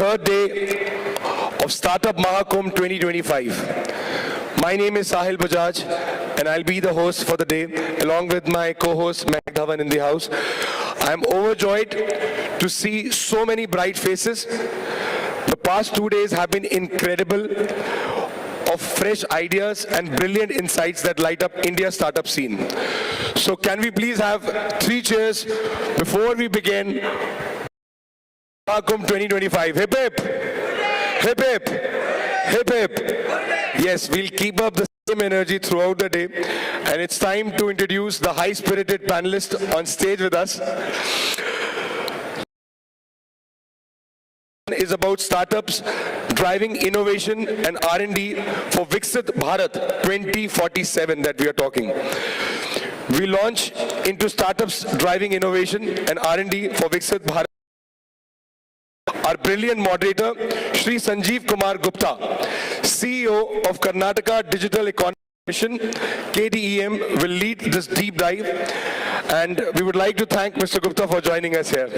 third day of Startup Mahakumbh 2025. My name is Sahil Bajaj and I'll be the host for the day along with my co-host Mehak Dhawan in the house. I'm overjoyed to see so many bright faces. The past 2 days have been incredible, of fresh ideas and brilliant insights that light up India's startup scene. So can we please have 3 cheers before we begin Mahakumbh 2025. Hip hip! Hip hip! Hip hip! Yes, we'll keep up the same energy throughout the day. And it's time to introduce the high-spirited panelists on stage with us. Is about startups driving innovation and R&D for Viksit Bharat 2047 that we are talking. We launch into startups driving innovation and R&D for Viksit Bharat. Our brilliant moderator, Shri Sanjeev Kumar Gupta, CEO of Karnataka Digital Economy Mission, KDEM, will lead this deep dive. And we would like to thank Mr. Gupta for joining us here.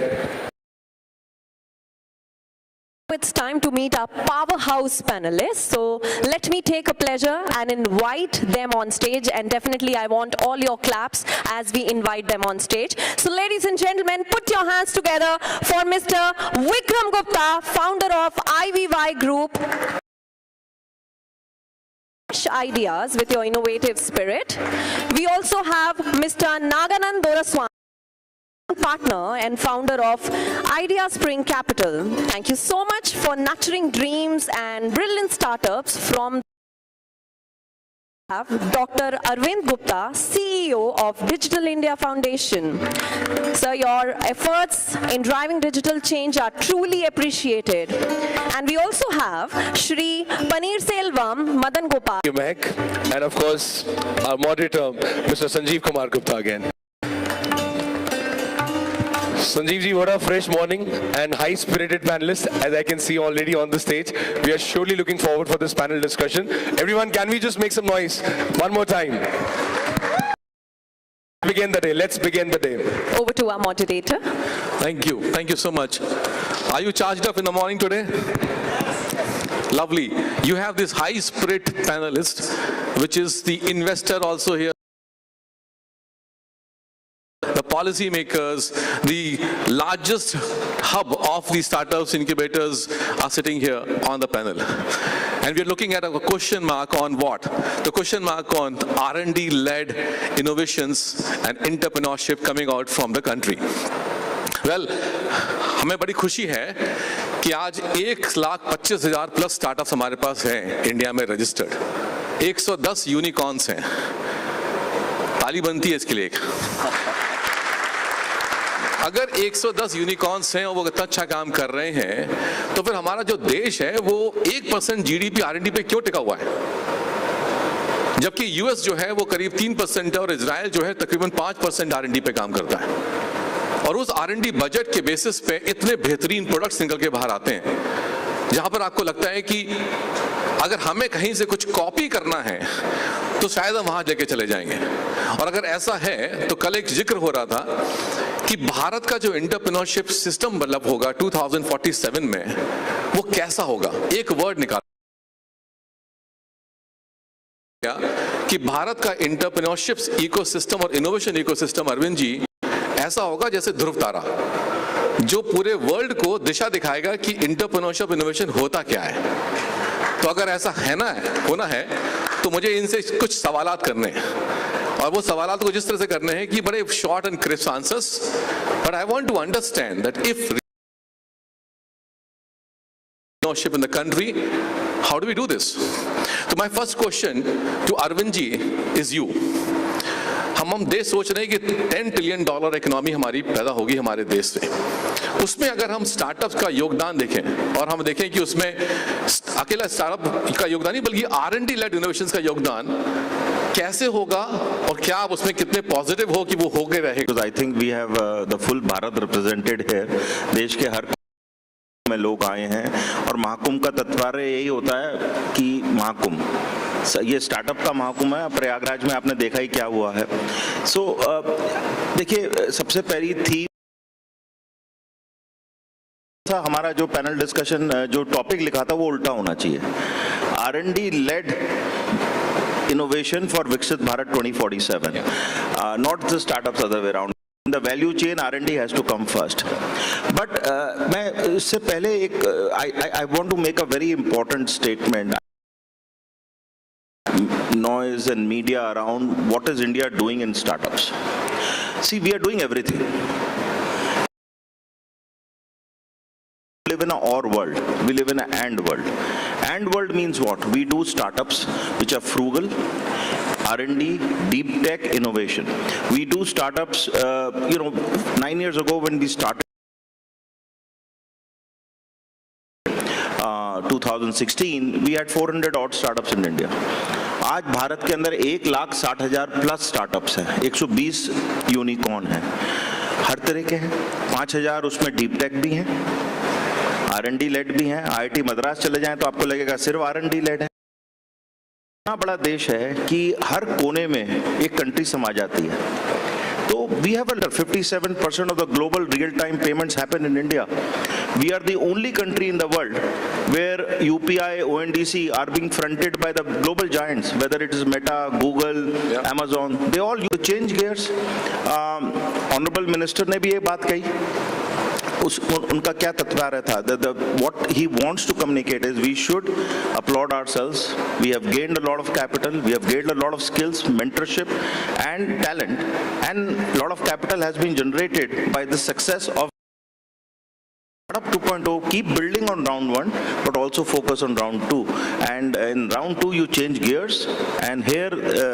It's time to meet our powerhouse panelists. So let me take a pleasure and invite them on stage. And definitely I want all your claps as we invite them on stage. So ladies and gentlemen, put your hands together for Mr. Vikram Gupta, founder of IVY Group. Ideas with your innovative spirit. We also have Mr. Naganand Doraswamy, partner and founder of Idea Spring Capital. Thank you so much for nurturing dreams and brilliant startups. From Dr. Arvind Gupta, CEO of Digital India Foundation. Sir, your efforts in driving digital change are truly appreciated. And we also have Shri Paneer Selvam Madan Gopal. Thank you, Mehak. And of course, our moderator, Mr. Sanjeev Kumar Gupta again. Sanjeev ji, what a fresh morning and high-spirited panelists, as I can see already on the stage. We are surely looking forward for this panel discussion. Everyone, can we just make some noise? One more time. Begin the day. Let's begin the day. Over to our moderator. Thank you. Thank you so much. Are you charged up in the morning today? Lovely. You have this high-spirit panelist, which is the investor also here. The policy makers, the largest hub of the startups incubators are sitting here on the panel. And we're looking at a question mark on what? The question mark on R&D-led innovations and entrepreneurship coming out from the country. Well, हमें बड़ी खुशी है कि आज 1,25,000 plus startups हमारे पास हैं India में registered. 110 unicorns हैं. ताली बनती है इसके लिए. अगर 110 यूनिकॉर्न्स हैं और वो इतना अच्छा काम कर रहे हैं, तो फिर हमारा जो देश है वो 1% जीडीपी आरएनडी पे क्यों टिका हुआ है? जबकि यूएस जो है वो करीब 3% है और इजराइल जो है तकरीबन 5% आरएनडी पे काम करता है. और उस आरएनडी बजट के बेसिस पे इतने बेहतरीन प्रोडक्ट्स निकल के बाहर आते हैं, जहां पर आपको लगता है कि अगर हमें कहीं से कुछ कॉपी करना है तो शायद हम वहां लेके चले जाएंगे. और अगर ऐसा है तो कल एक जिक्र हो रहा था कि भारत का जो एंटरप्रेन्योरशिप सिस्टम डेवलप होगा 2047 में, वो कैसा होगा. एक वर्ड निकाल कि भारत का एंटरप्रेन्योरशिप इकोसिस्टम और इनोवेशन इकोसिस्टम, अरविंद जी, ऐसा होगा जैसे ध्रुव तारा, जो पूरे वर्ल्ड को दिशा दिखाएगा कि एंटरप्रेन्योरशिप इनोवेशन होता क्या है. तो अगर ऐसा है ना, होना है, तो मुझे इनसे कुछ सवालात करने हैं. और वो सवालात को जिस तरह से करने हैं कि बड़े short and crisp answers, but I want to understand that if entrepreneurship in the country, how do we do this? So my first question to Arvind ji is you. हम देश सोच रहे हैं कि $10 ट्रिलियन इकोनॉमी हमारी पैदा होगी हमारे देश से. उसमें अगर हम स्टार्टअप्स का योगदान देखें और हम देखें कि उसमें अकेला स्टार्टअप का योगदान नहीं बल्कि R&D लेड इनोवेशंस का योगदान कैसे होगा और क्या आप उसमें कितने पॉजिटिव हो कि वो हो गए रहेगा. I think we have the full Bharat represented here. देश के हर में लोग आए हैं और महाकुंभ का तात्पर्य यही होता है कि महाकुंभ, ये स्टार्टअप का महाकुंभ है. प्रयागराज में आपने देखा ही क्या हुआ है. सो देखिए, सबसे पहली थी सा हमारा जो पैनल डिस्कशन जो टॉपिक लिखा था वो उल्टा होना चाहिए। R&D led innovation for Viksit Bharat 2047, not the startups other way around. In the value chain, R&D has to come first. But मैं इससे पहले एक I want to make a very important statement. Noise and media around what is India doing in startups. See, we are doing everything. We live in an or world. We live in an and world. And world means what? We do startups which are frugal, R&D, deep tech, innovation. We do startups, 9 years ago when we started, 2016, we had 400 odd startups in India. आज भारत के अंदर 1,60,000 plus startups हैं, 120 unicorn हैं, हर तरह के हैं, 5,000 उसमें deep tech भी हैं, R&D लेड भी हैं। IIT मद्रास चले जाएं तो आपको लगेगा सिर्फ R&D लेड है। इतना बड़ा देश है कि हर कोने में एक कंट्री समा जाती है। तो we have 57% of the global real-time payments happen in India. We are the only country in the world where UPI, ONDC are being fronted by the global giants, whether it is Meta, Google, Amazon. They all change gears. Honorable Minister ने भी ये बात कही। उनका क्या तत्पर्य था? What he wants to communicate is we should applaud ourselves. We have gained a lot of capital. We have gained a lot of skills, mentorship, and talent. And a lot of capital has been generated by the success of Startup 2.0. Keep building on round 1, but also focus on round 2. And in round 2, you change gears. And here,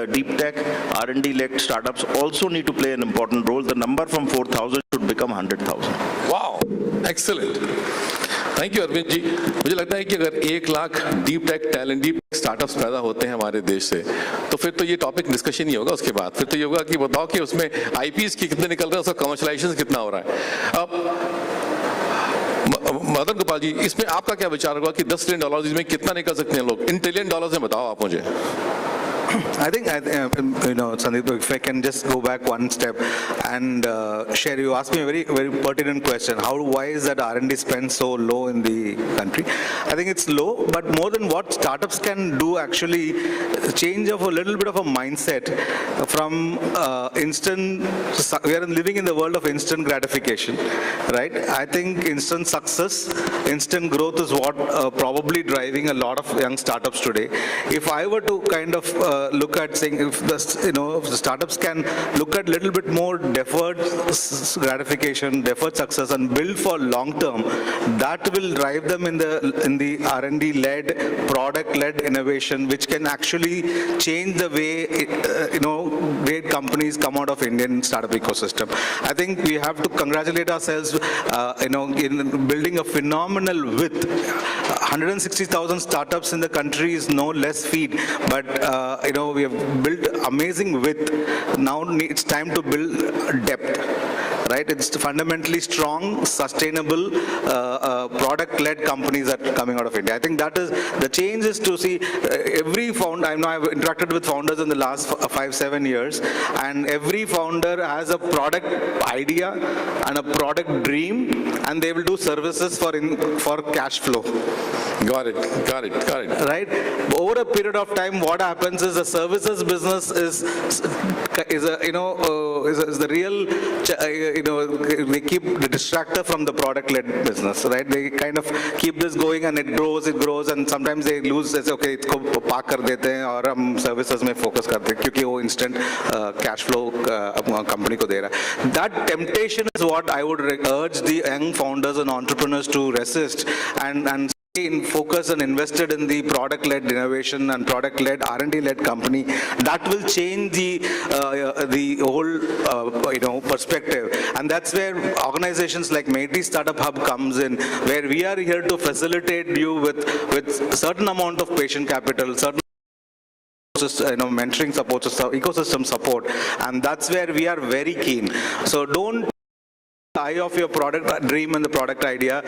deep tech, R&D-led startups also need to play an important role. The number from 4,000 should become 100,000. Wow, excellent. Thank you Arvind ji. मुझे लगता है कि अगर 1 lakh deep tech talent deep startups पैदा होते हैं हमारे देश से, तो फिर तो ये टॉपिक डिस्कशन ही होगा। उसके बाद फिर तो ये होगा कि बताओ कि उसमें आईपीएस की कितने निकल रहे हैं, उसका कमर्शलाइजेशन कितना हो रहा है। अब मदन गोपाल जी, इसमें आपका क्या विचार होगा कि $10 ट्रिलियन इसमें कितना निकल सकते हैं लोग? इन ट्रिलियन डॉलर्स में बताओ आप मुझे। I think, Sandeep, if I can just go back one step and share, you asked me a very, very pertinent question. Why is that R&D spend so low in the country? I think it's low, but more than what startups can do, actually change of a little bit of a mindset from instant. We are living in the world of instant gratification, right? I think instant success, instant growth is what probably driving a lot of young startups today. If I were to kind of look at saying if the startups can look at little bit more deferred gratification, deferred success, and build for long term, that will drive them in the R&D led, product led innovation, which can actually change the way great companies come out of Indian startup ecosystem. I think we have to congratulate ourselves, in building a phenomenal width. 160,000 startups in the country is no less feat, but we have built amazing width. Now it's time to build depth, right? It's fundamentally strong, sustainable, product-led companies that are coming out of India. I think that is the change is to see every founder. I know I've interacted with founders in the last 5-7 years, and every founder has a product idea and a product dream, and they will do services for cash flow. Got it. Right? Over a period of time, what happens is the services business is the real, they keep the distractor from the product-led business, right? They kind of keep this going and it grows, and sometimes they lose. They say, okay, इसको park कर देते हैं और हम services में focus करते हैं क्योंकि वो instant cash flow company को दे रहा है. That temptation is what I would urge the young founders and entrepreneurs to resist and in focus and invested in the product-led innovation and product-led R&D-led company. That will change the whole perspective, and that's where organizations like Startup Hub comes in, where we are here to facilitate you with certain amount of patient capital, certain mentoring support, ecosystem support, and that's where we are very keen. So don't eye of your product dream and the product idea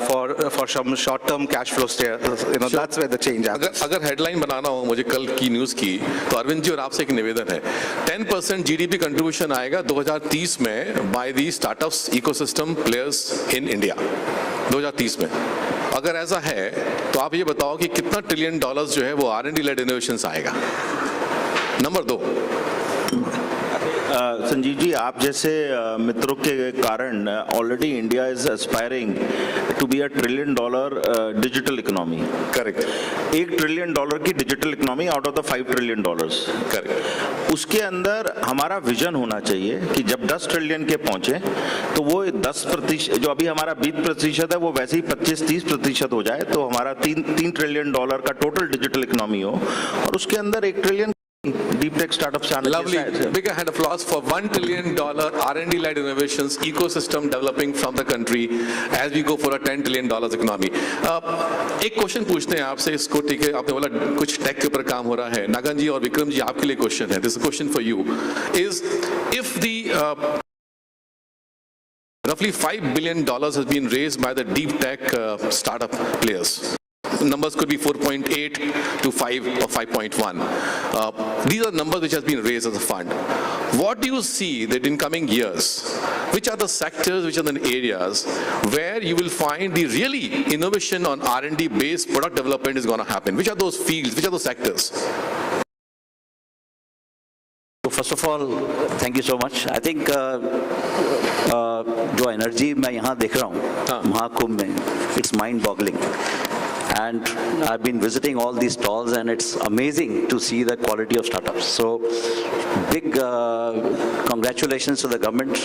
for some short-term cash flow stay. That's where the change happens. अगर headline बनाना हो मुझे कल की news की, तो अरविंद जी और आपसे एक निवेदन है, 10% GDP कंट्रीब्यूशन आएगा 2030 में by the startups ecosystem players in India. 2030 में? अगर ऐसा है तो आप ये बताओ कि कितना ट्रिलियन डॉलर्स जो है वो R&D लेड इनोवेशन आएगा? नंबर 2, संजीव जी, आप जैसे मित्रों के कारण already India is aspiring to be $1 trillion digital economy. Correct. $1 trillion की digital economy out of the $5 trillion. Correct. उसके अंदर हमारा विजन होना चाहिए कि जब 10 ट्रिलियन के पहुंचे तो वो 10%, जो अभी हमारा 20% है, वो वैसे ही 25-30% हो जाए, तो हमारा $3 ट्रिलियन का टोटल डिजिटल इकोनॉमी हो, और उसके अंदर $1 trillion deep tech startups are lovely. Big hand applause for $1 trillion R&D led innovations ecosystem developing from the country as we go for a $10 trillion economy. एक क्वेश्चन पूछते हैं आपसे इसको, ठीक है? आपने बोला कुछ टेक के ऊपर काम हो रहा है। नागन जी और विक्रम जी, आपके लिए क्वेश्चन है। This is a question for you. Is if the roughly $5 billion has been raised by the deep tech startup players. Numbers could be 4.8 to 5 or 5.1. These are numbers which has been raised as a fund. What do you see that in coming years, which are the sectors, which are the areas where you will find the really innovation on R&D based product development is going to happen? Which are those fields? Which are those sectors? First of all, thank you so much. I think जो energy मैं यहाँ देख रहा हूँ महाकुंभ में, it's mind-boggling. And I've been visiting all these stalls, and it's amazing to see the quality of startups. So big congratulations to the government.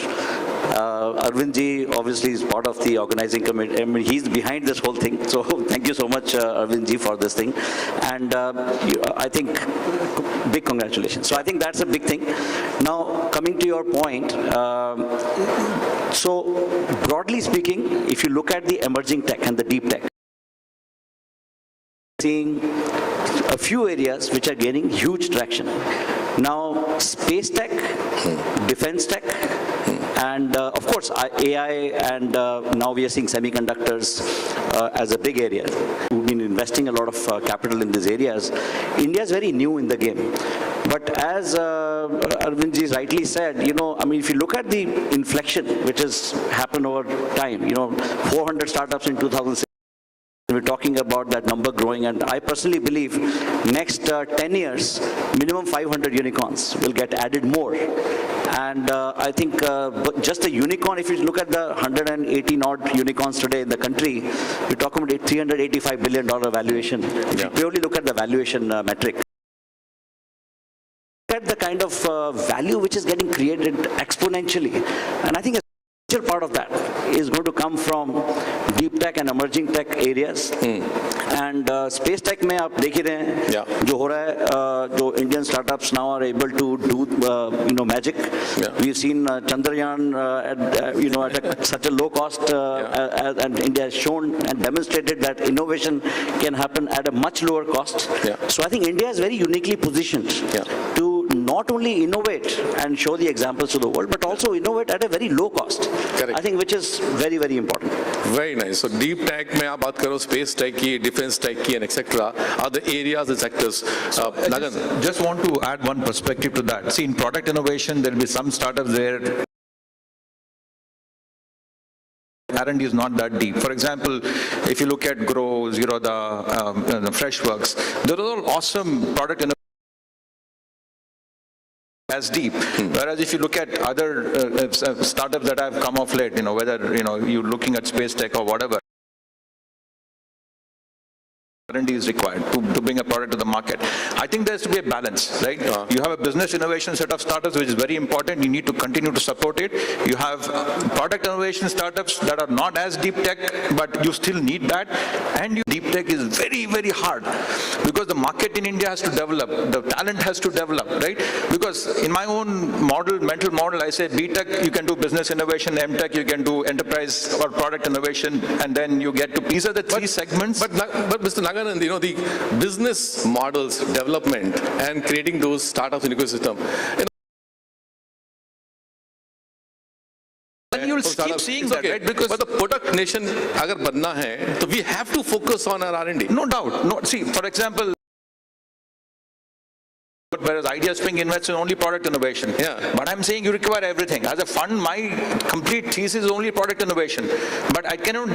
Arvind ji obviously is part of the organizing committee. I mean, he's behind this whole thing. So thank you so much, Arvind ji, for this thing. And I think big congratulations. So I think that's a big thing. Now, coming to your point, so broadly speaking, if you look at the emerging tech and the deep tech, seeing a few areas which are gaining huge traction. Now, space tech, defense tech, and of course AI, and now we are seeing semiconductors as a big area. We've been investing a lot of capital in these areas. India is very new in the game. But as Arvind ji rightly said, you know, I mean, if you look at the inflection which has happened over time, you know, 400 startups in 2006, we're talking about that number growing, and I personally believe next 10 years, minimum 500 unicorns will get added more. And I think just a unicorn, if you look at the 180 odd unicorns today in the country, we're talking about a $385 billion valuation. If you purely look at the valuation metric, at the kind of value which is getting created exponentially, and I think a major part of that is going to come from deep tech and emerging tech areas. And space tech में आप देख ही रहे हैं जो हो रहा है, जो Indian startups now are able to do you know, magic. We've seen Chandrayaan at such a low cost, and India has shown and demonstrated that innovation can happen at a much lower cost. So I think India is very uniquely positioned to not only innovate and show the examples to the world, but also innovate at a very low cost. Correct. I think which is very, very important. Very nice. So deep tech में आप बात करो, space tech की, defense tech की, and etc. are the areas and sectors. I just want to add one perspective to that. See, in product innovation, there will be some startups where R&D is not that deep. For example, if you look at Grow, Zero, the Freshworks, those are all awesome product innovation. As deep. Whereas if you look at other startups that have come off late, you know, whether, you know, you're looking at space tech or whatever, R&D is required to bring a product to the market. I think there has to be a balance, right? You have a business innovation set of startups which is very important. You need to continue to support it. You have product innovation startups that are not as deep tech, but you still need that. And deep tech is very, very hard because the market in India has to develop. The talent has to develop, right? Because in my own mental model, I say B-tech, you can do business innovation, M-tech, you can do enterprise or product innovation, and then you get to, these are the three segments. But Mr. Nagan, you know, the business models development and creating those startups in ecosystem. And you'll keep seeing that, right? Because but the product nation agar banna hai, so we have to focus on our R&D. No doubt. No, see, for example, whereas Idea Spring invests in only product innovation. Yeah. But I'm saying you require everything. As a fund, my complete thesis is only product innovation. But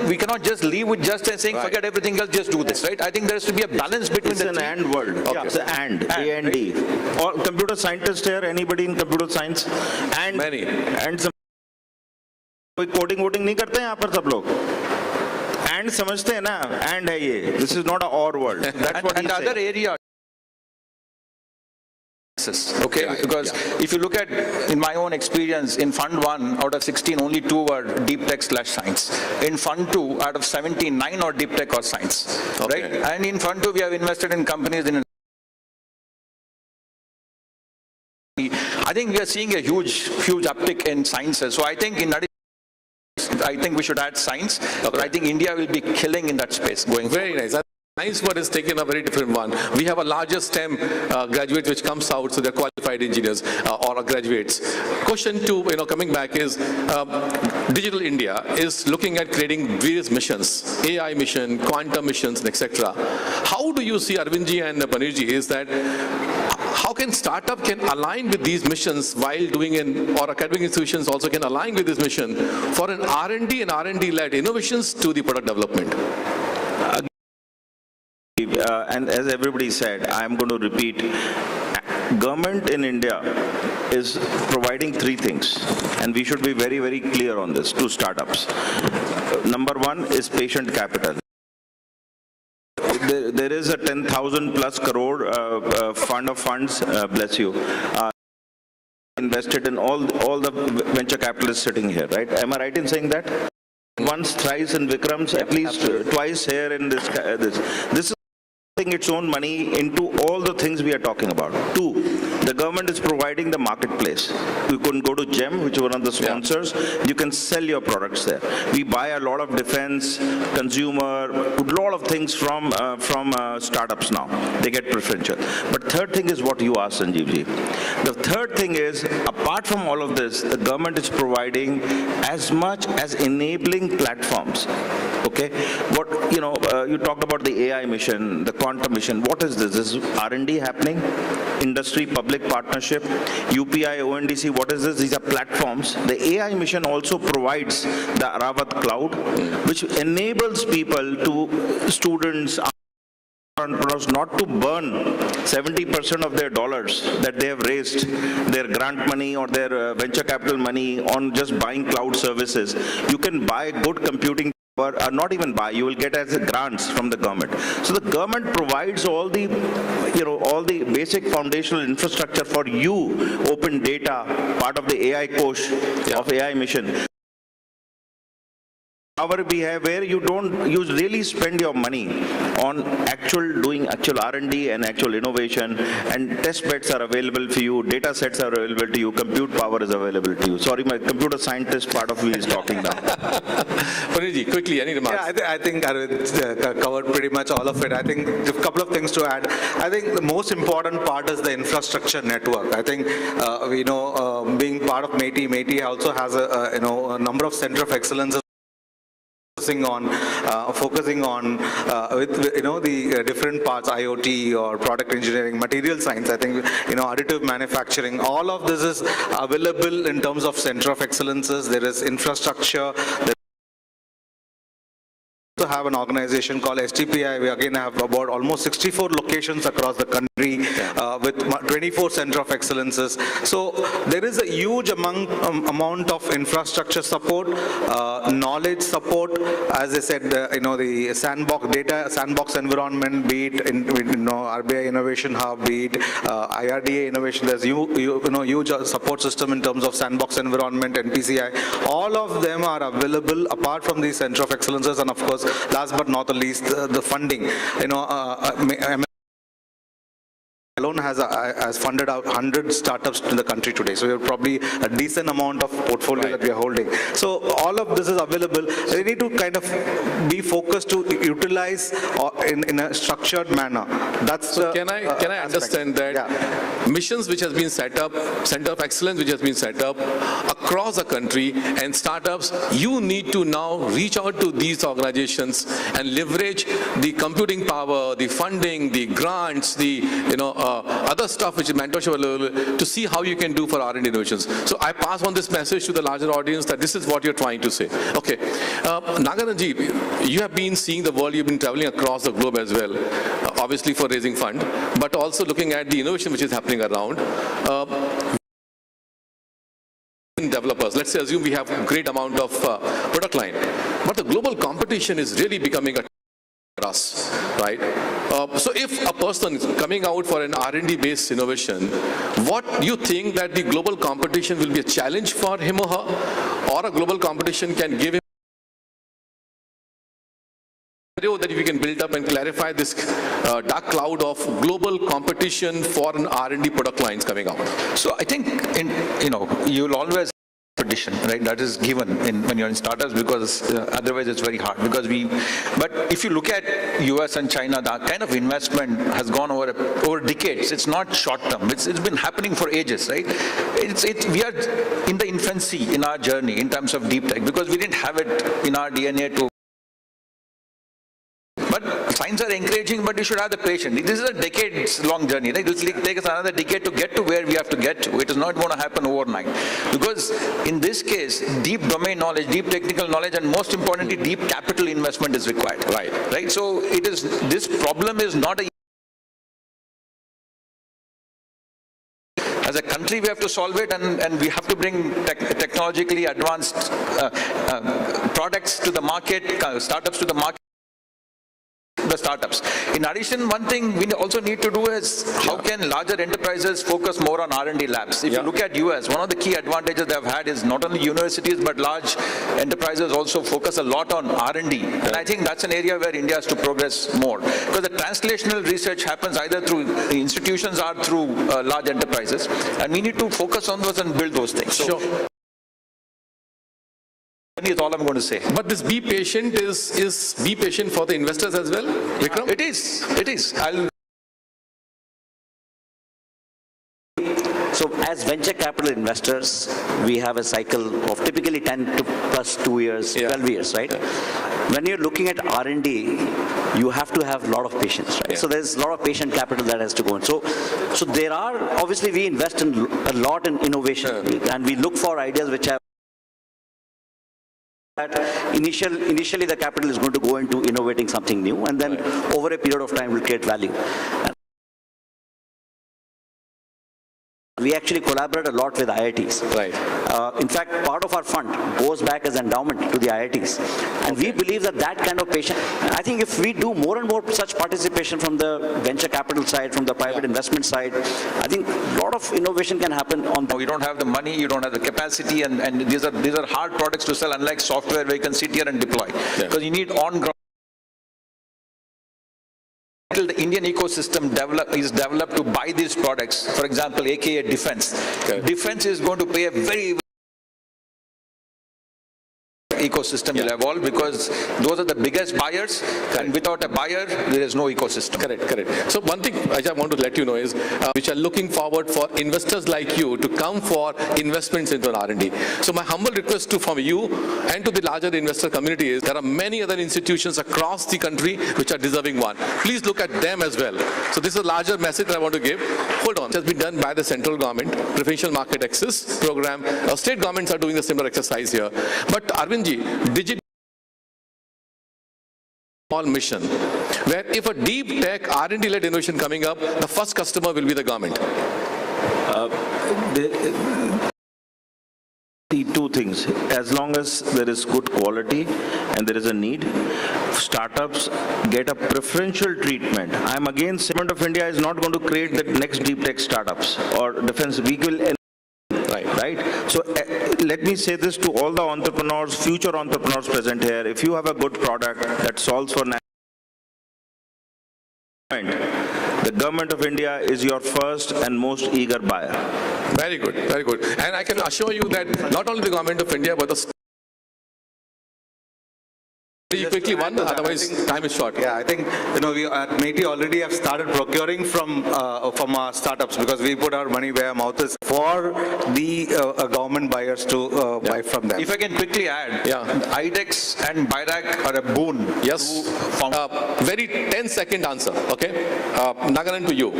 we cannot just leave with just saying, forget everything else, just do this, right? I think there has to be a balance between It's the an three. and world. Okay. It's an and, A&D. All computer scientists here, anybody in computer science? And Many. And some कोई coding वोडिंग नहीं करते हैं यहाँ पर सब लोग and समझते हैं ना एंड है ये दिस इज नॉट अ और world that's what And the other area, okay, because if you look at, in my own experience, in Fund 1, out of 16, only 2 were deep tech/science. In Fund 2, out of 17, 9 are deep tech or science, right? And in Fund 2, we have invested in companies in. I think we are seeing a huge uptick in sciences. So I think we should add science. But I think India will be killing in that space going forward. Very nice. Science part is taken a very different one. We have a larger STEM graduates which comes out, so they're qualified engineers or graduates. Question 2, coming back is Digital India is looking at creating various missions, AI mission, quantum missions, etc. How do you see, Arvindji and Panirji, is that how can startup can align with these missions while doing or academic institutions also can align with this mission for an R&D and R&D-led innovations to the product development? And as everybody said, I am going to repeat, government in India is providing 3 things, and we should be very, very clear on this to startups. Number 1 is patient capital. There is a 10,000 plus crore fund of funds, bless you, invested in all the venture capitalists sitting here, right? Am I right in saying that? Once, thrice in Vikram's, at least twice here in this. This is putting its own money into all the things we are talking about. 2, the government is providing the marketplace. You can go to GEM, which is one of the sponsors. You can sell your products there. We buy a lot of defense, consumer, a lot of things from startups now. They get preferential. But third thing is what you asked, Sanjeevji. The third thing is, apart from all of this, the government is providing as much as enabling platforms. Okay, you talked about the AI mission, the quantum mission. What is this? This is R&D happening, industry, public partnership, UPI, ONDC. What is this? These are platforms. The AI mission also provides the Aravat cloud, which enables people students, entrepreneurs not to burn 70% of their dollars that they have raised, their grant money or their venture capital money on just buying cloud services. You can buy good computing. Or not even buy, you will get as grants from the government. So the government provides all the basic foundational infrastructure for you, open data, part of the AI coach of AI mission. However, we have where you really spend your money on doing actual R&D and actual innovation, and test beds are available for you, data sets are available to you, compute power is available to you. Sorry, my computer scientist part of me is talking now. Panirji, quickly, any remarks? Yeah, I think Arvind covered pretty much all of it. I think a couple of things to add. I think the most important part is the infrastructure network. I think being part of MeitY also has a number of center of excellence focusing on the different parts, IoT or product engineering, material science. I think additive manufacturing. All of this is available in terms of center of excellences. There is infrastructure. To have an organization called STPI. We again have about almost 64 locations across the country with 24 center of excellences. So there is a huge amount of infrastructure support, knowledge support. As I said, the sandbox environment, be it in RBI Innovation Hub, be it IRDA Innovation. There's huge support system in terms of sandbox environment and PCI. All of them are available apart from the center of excellences, and of course, last but not the least, the funding. Alone has funded out 100 startups in the country today. So we have probably a decent amount of portfolio that we are holding. So all of this is available. They need to kind of be focused to utilize in a structured manner. That's so can I understand that missions which has been set up, center of excellence which has been set up, a across the country, and startups, you need to now reach out to these organizations and leverage the computing power, the funding, the grants, the other stuff which is mentorship available, to see how you can do for R&D innovations. So I pass on this message to the larger audience that this is what you're trying to say. Okay, Nagaraj, you have been seeing the world, you've been traveling across the globe as well, obviously for raising fund, but also looking at the innovation which is happening around. Developers, let's say assume we have a great amount of product line, but the global competition is really becoming a us, right? So if a person is coming out for an R&D based innovation, what do you think that the global competition will be a challenge for him or her, or a global competition can give him that we can build up and clarify this dark cloud of global competition for an R&D product lines coming out? So I think you'll always competition, right? That is given when you're in startups, because otherwise it's very hard. But if you look at US and China, that kind of investment has gone over decades. It's not short term. It's been happening for ages, right? We are in the infancy in our journey in terms of deep tech, because we didn't have it in our DNA to. But signs are encouraging, but you should have the patience. This is a decades-long journey. Right? It will take us another decade to get to where we have to get to. It is not going to happen overnight. Because in this case, deep domain knowledge, deep technical knowledge, and most importantly, deep capital investment is required. Right? So this problem is not a... As a country, we have to solve it, and we have to bring technologically advanced products to the market, startups to the market. The startups. In addition, one thing we also need to do is how can larger enterprises focus more on R&D labs? If you look at US, one of the key advantages they've had is not only universities, but large enterprises also focus a lot on R&D. And I think that's an area where India has to progress more. Because the translational research happens either through institutions or through large enterprises. And we need to focus on those and build those things. So, is all I'm going to say. But this be patient is be patient for the investors as well, Vikram? It is. So as venture capital investors, we have a cycle of typically 10 to plus 2 years, 12 years, right? When you're looking at R&D, you have to have a lot of patience, right? So there's a lot of patient capital that has to go in. So there are, obviously we invest in a lot in innovation, and we look for ideas which have that initially the capital is going to go into innovating something new, and then over a period of time will create value. We actually collaborate a lot with IITs. Right. In fact, part of our fund goes back as endowment to the IITs. And we believe that kind of patient, I think if we do more and more such participation from the venture capital side, from the private investment side, I think a lot of innovation can happen on. You don't have the money, you don't have the capacity, and these are hard products to sell, unlike software where you can sit here and deploy. Because you need on-ground. The Indian ecosystem is developed to buy these products. For example, aka defense. Defense is going to play a very ecosystem will evolve, because those are the biggest buyers, and without a buyer, there is no ecosystem. Correct. So one thing I just want to let you know is, which are looking forward for investors like you to come for investments into an R&D. So my humble request from you and to the larger investor community is, there are many other institutions across the country which are deserving one. Please look at them as well. So this is a larger message that I want to give. Hold on. It has been done by the central government, Preferential Market Access Program. State governments are doing a similar exercise here. But Arvind, digital mission, where if a deep tech R&D led innovation coming up, the first customer will be the government. Two things. As long as there is good quality and there is a need, startups get a preferential treatment. I'm against Government of India is not going to create the next deep tech startups or defense vehicle. Right. So let me say this to all the entrepreneurs, future entrepreneurs present here. If you have a good product that solves for the Government of India is your first and most eager buyer. Very good. And I can assure you that not only the Government of India, but the Very quickly, one, otherwise time is short. Yeah, I think, we at MeitY already have started procuring from our startups because we put our money where our mouth is for the government buyers to buy from them. If I can quickly add, Yeah. IDEX and BIRAC are a boon. Yes. Very 10-second answer, okay? Naganan, to you.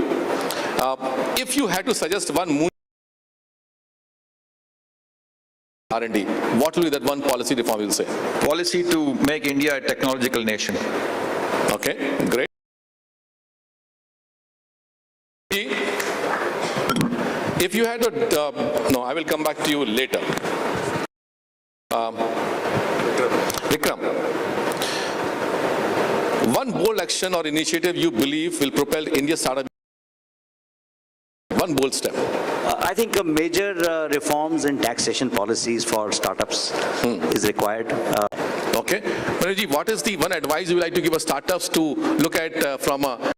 If you had to suggest one moon R&D, what will be that one policy reform you'll say? Policy to make India a technological nation. Okay, great. If you had to, no, I will come back to you later. Vikram, one bold action or initiative you believe will propel India's startup. One bold step. I think a major reforms in taxation policies for startups is required. Okay. Manoj, what is the one advice you would like to give us startups to look at from a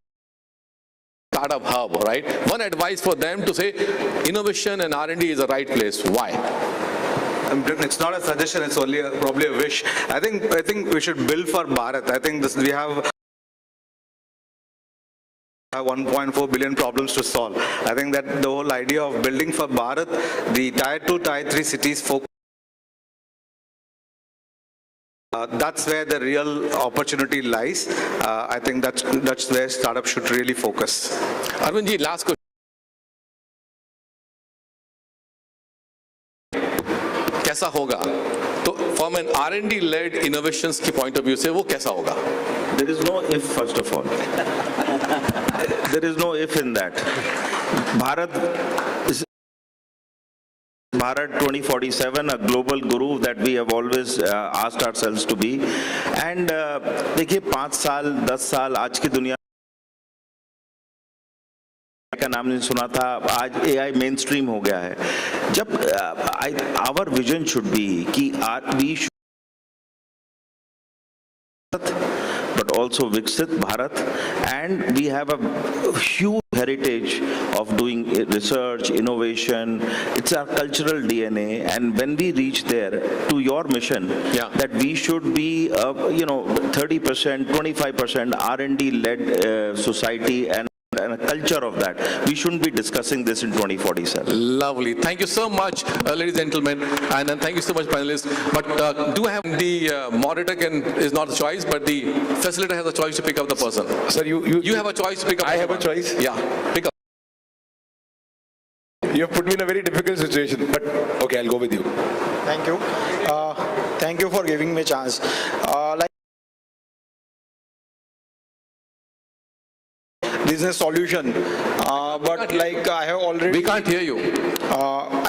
startup hub, right? One advice for them to say innovation and R&D is the right place. Why? It's not a suggestion, it's only probably a wish. I think we should build for Bharat. I think we have 1.4 billion problems to solve. I think that the whole idea of building for Bharat, the tier 2, tier 3 cities focus. That's where the real opportunity lies. I think that's where startups should really focus. Arvind ji, last question. कैसा होगा? तो from an R&D led innovations की point of view से वो कैसा होगा? There is no if, first of all. There is no if in that. Bharat 2047, a global guru that we have always asked ourselves to be. And देखिए 5 साल, 10 साल आज की दुनिया का नाम नहीं सुना था, आज AI मेन स्ट्रीम हो गया है. जब our vision should be कि we should but also Viksit Bharat, and we have a huge heritage of doing research, innovation. It's our cultural DNA, and when we reach there, to your mission, that we should be, 30%, 25% R&D led society and a culture of that. We shouldn't be discussing this in 2047. Lovely. Thank you so much, ladies and gentlemen, and thank you so much, panelists. But do have the moderator is not a choice, but the facilitator has a choice to pick up the person. Sir, You have a choice to pick up. I have a choice? Yeah, pick up. You have put me in a very difficult situation, but okay, I'll go with you. Thank you. Thank you for giving me a chance. Business solution, but like I have already. We can't hear you.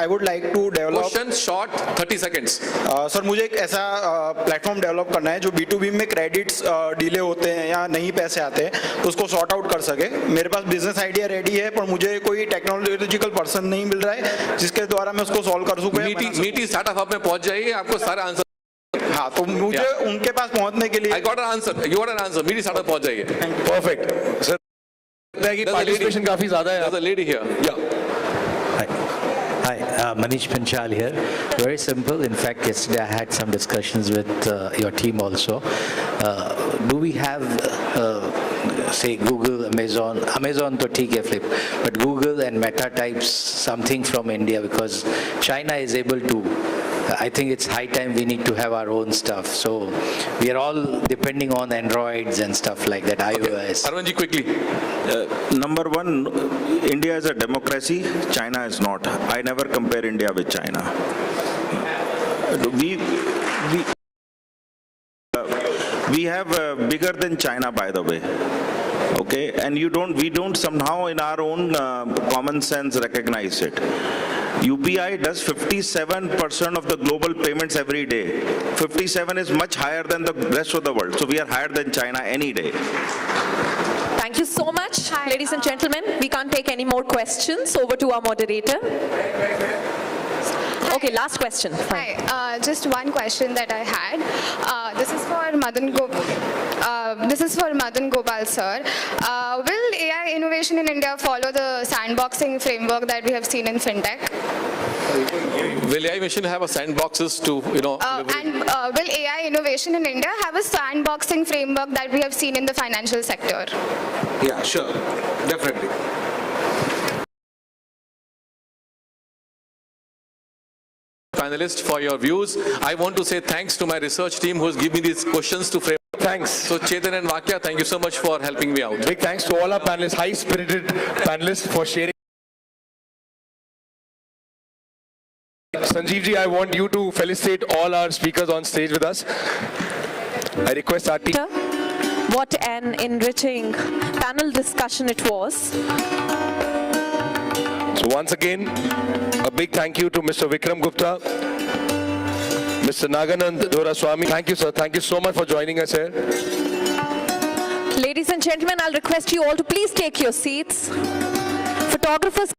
I would like to develop. Question short, 30 seconds. Sir मुझे एक ऐसा platform develop करना है जो B2B में credits delay होते हैं या नहीं पैसे आते हैं तो उसको सॉर्ट आउट कर सके. मेरे पास बिजनेस आइडिया रेडी है पर मुझे कोई टेक्नोलॉजिकल पर्सन नहीं मिल रहा है जिसके द्वारा मैं उसको सॉल्व कर सकूं. मीटी स्टार्टअप हब में पहुंच जाइए, आपको सारा आंसर. हाँ, तो मुझे उनके पास पहुंचने के लिए. I got an answer. You got an answer. मीटी स्टार्टअप पहुंच जाइए. Perfect. Sir, participation काफी ज़्यादा है. There's a lady here. Yeah. Hi, Manish Panchal here. Very simple. In fact, yesterday I had some discussions with your team also. Do we have, say, Google, Amazon to ठीक है flip, but Google and Meta types something from India because China is able to. I think it's high time we need to have our own stuff. So we are all depending on Androids and stuff like that, iOS. Arvind ji, quickly. Number one, India is a democracy, China is not. I never compare India with China. We have bigger than China, by the way. Okay, and we don't somehow in our own common sense recognize it. UPI does 57% of the global payments every day. 57 is much higher than the rest of the world. So we are higher than China any day. Thank you so much, ladies and gentlemen. We can't take any more questions. Over to our moderator. Okay, last question. Fine. Hi, just one question that I had. This is for Madan Gopal sir. Will AI innovation in India follow the sandboxing framework that we have seen in fintech? Will AI mission have a sandboxes to, Will AI innovation in India have a sandboxing framework that we have seen in the financial sector? Yeah, sure, definitely. Panelists for your views. I want to say thanks to my research team who has given me these questions to frame. Thanks. So Chetan and Vakya, thank you so much for helping me out. Big thanks to all our panelists, high-spirited panelists for sharing. Sanjeev ji, I want you to felicitate all our speakers on stage with us. I request our team. What an enriching panel discussion it was. So once again, a big thank you to Mr. Vikram Gupta, Mr. Naganand Doraswamy. Thank you, sir. Thank you so much for joining us here. Ladies and gentlemen, I'll request you all to please take your seats. Photographers,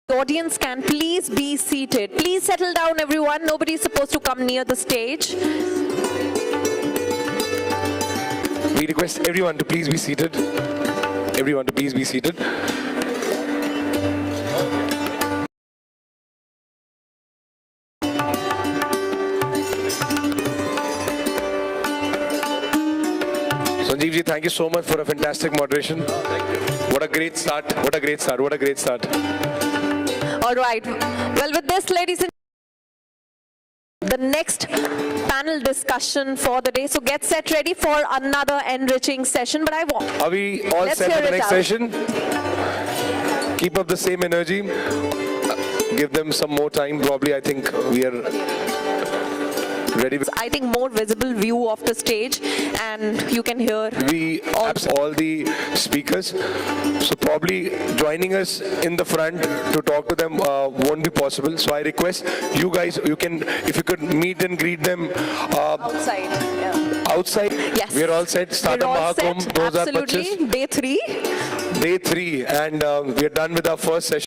the audience can please be seated. Please settle down, everyone. Nobody is supposed to come near the stage. We request everyone to please be seated. Everyone to please be seated. Sanjeev ji, thank you so much for a fantastic moderation. What a great start. What a great start. What a great start. All right. Well, with this, ladies and the next panel discussion for the day. So get set ready for another enriching session. But I want. Are we all Let's set hear for the it next out. session? Keep up the same energy. Give them some more time. Probably, I think we are ready. I think more visible view of the stage, and you can hear. We all the speakers. So probably joining us in the front to talk to them won't be possible. So I request you guys, you can, if you could meet and greet them Outside. Yeah. outside. Yes. We are all set. Startup We're all Mahakumbh. set. Those are Absolutely. purchased. Day 3. Day 3, and we are done with our first session.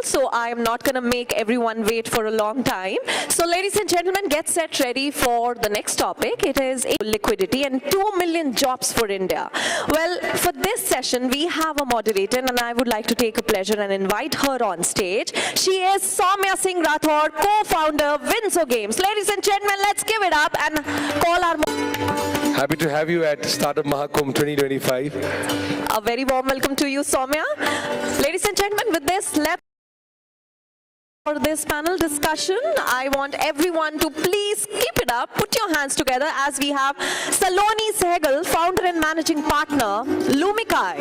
So I am not going to make everyone wait for a long time. So ladies and gentlemen, get set ready for the next topic. It is liquidity and 2 million jobs for India. Well, for this session, we have a moderator, and I would like to take a pleasure and invite her on stage. She is Soumya Singh Rathod, co-founder Winso Games. Ladies and gentlemen, let's give it up and call our... Happy to have you at Startup Mahakumbh 2025. A very warm welcome to you, Soumya. Ladies and gentlemen, with this, let's for this panel discussion, I want everyone to please keep it up, put your hands together as we have Saloni Sehgal, founder and managing partner, Lumikai.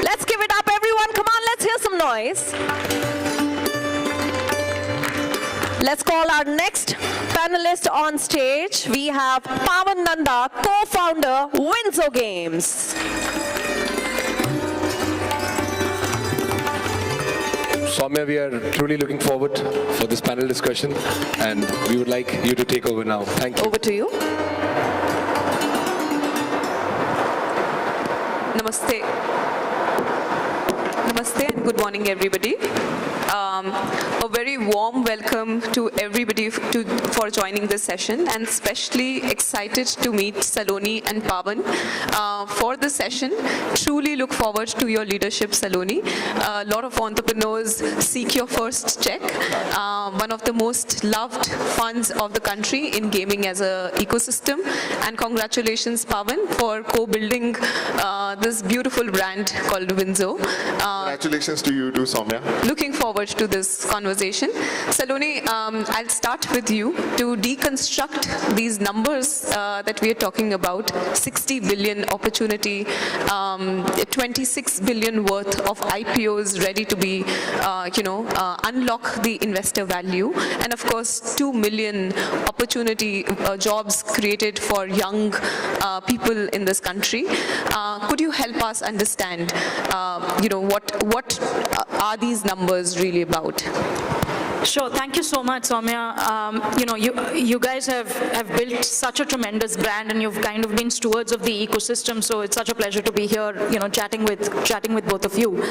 Let's give it up, everyone. Come on, let's hear some noise. Let's call our next panelist on stage. We have Pawan Nanda, co-founder, Winso Games. Soumya, we are truly looking forward for this panel discussion, and we would like you to take over now. Thank you. Over to you. Namaste. Namaste and good morning, everybody. A very warm welcome to everybody for joining this session, and especially excited to meet Saloni and Pawan for this session. Truly look forward to your leadership, Saloni. A lot of entrepreneurs seek your first check. One of the most loved funds of the country in gaming as an ecosystem. And congratulations, Pawan, for co-building this beautiful brand called Winso. Congratulations to you too, Soumya. Looking forward to this conversation. Saloni, I'll start with you to deconstruct these numbers that we are talking about. 60 billion opportunity, 26 billion worth of IPOs ready to be, unlock the investor value. And of course, 2 million opportunity jobs created for young people in this country. Could you help us understand, what are these numbers really about? Sure. Thank you so much, Soumya. You guys have built such a tremendous brand, and you've kind of been stewards of the ecosystem. So it's such a pleasure to be here, chatting with both of you.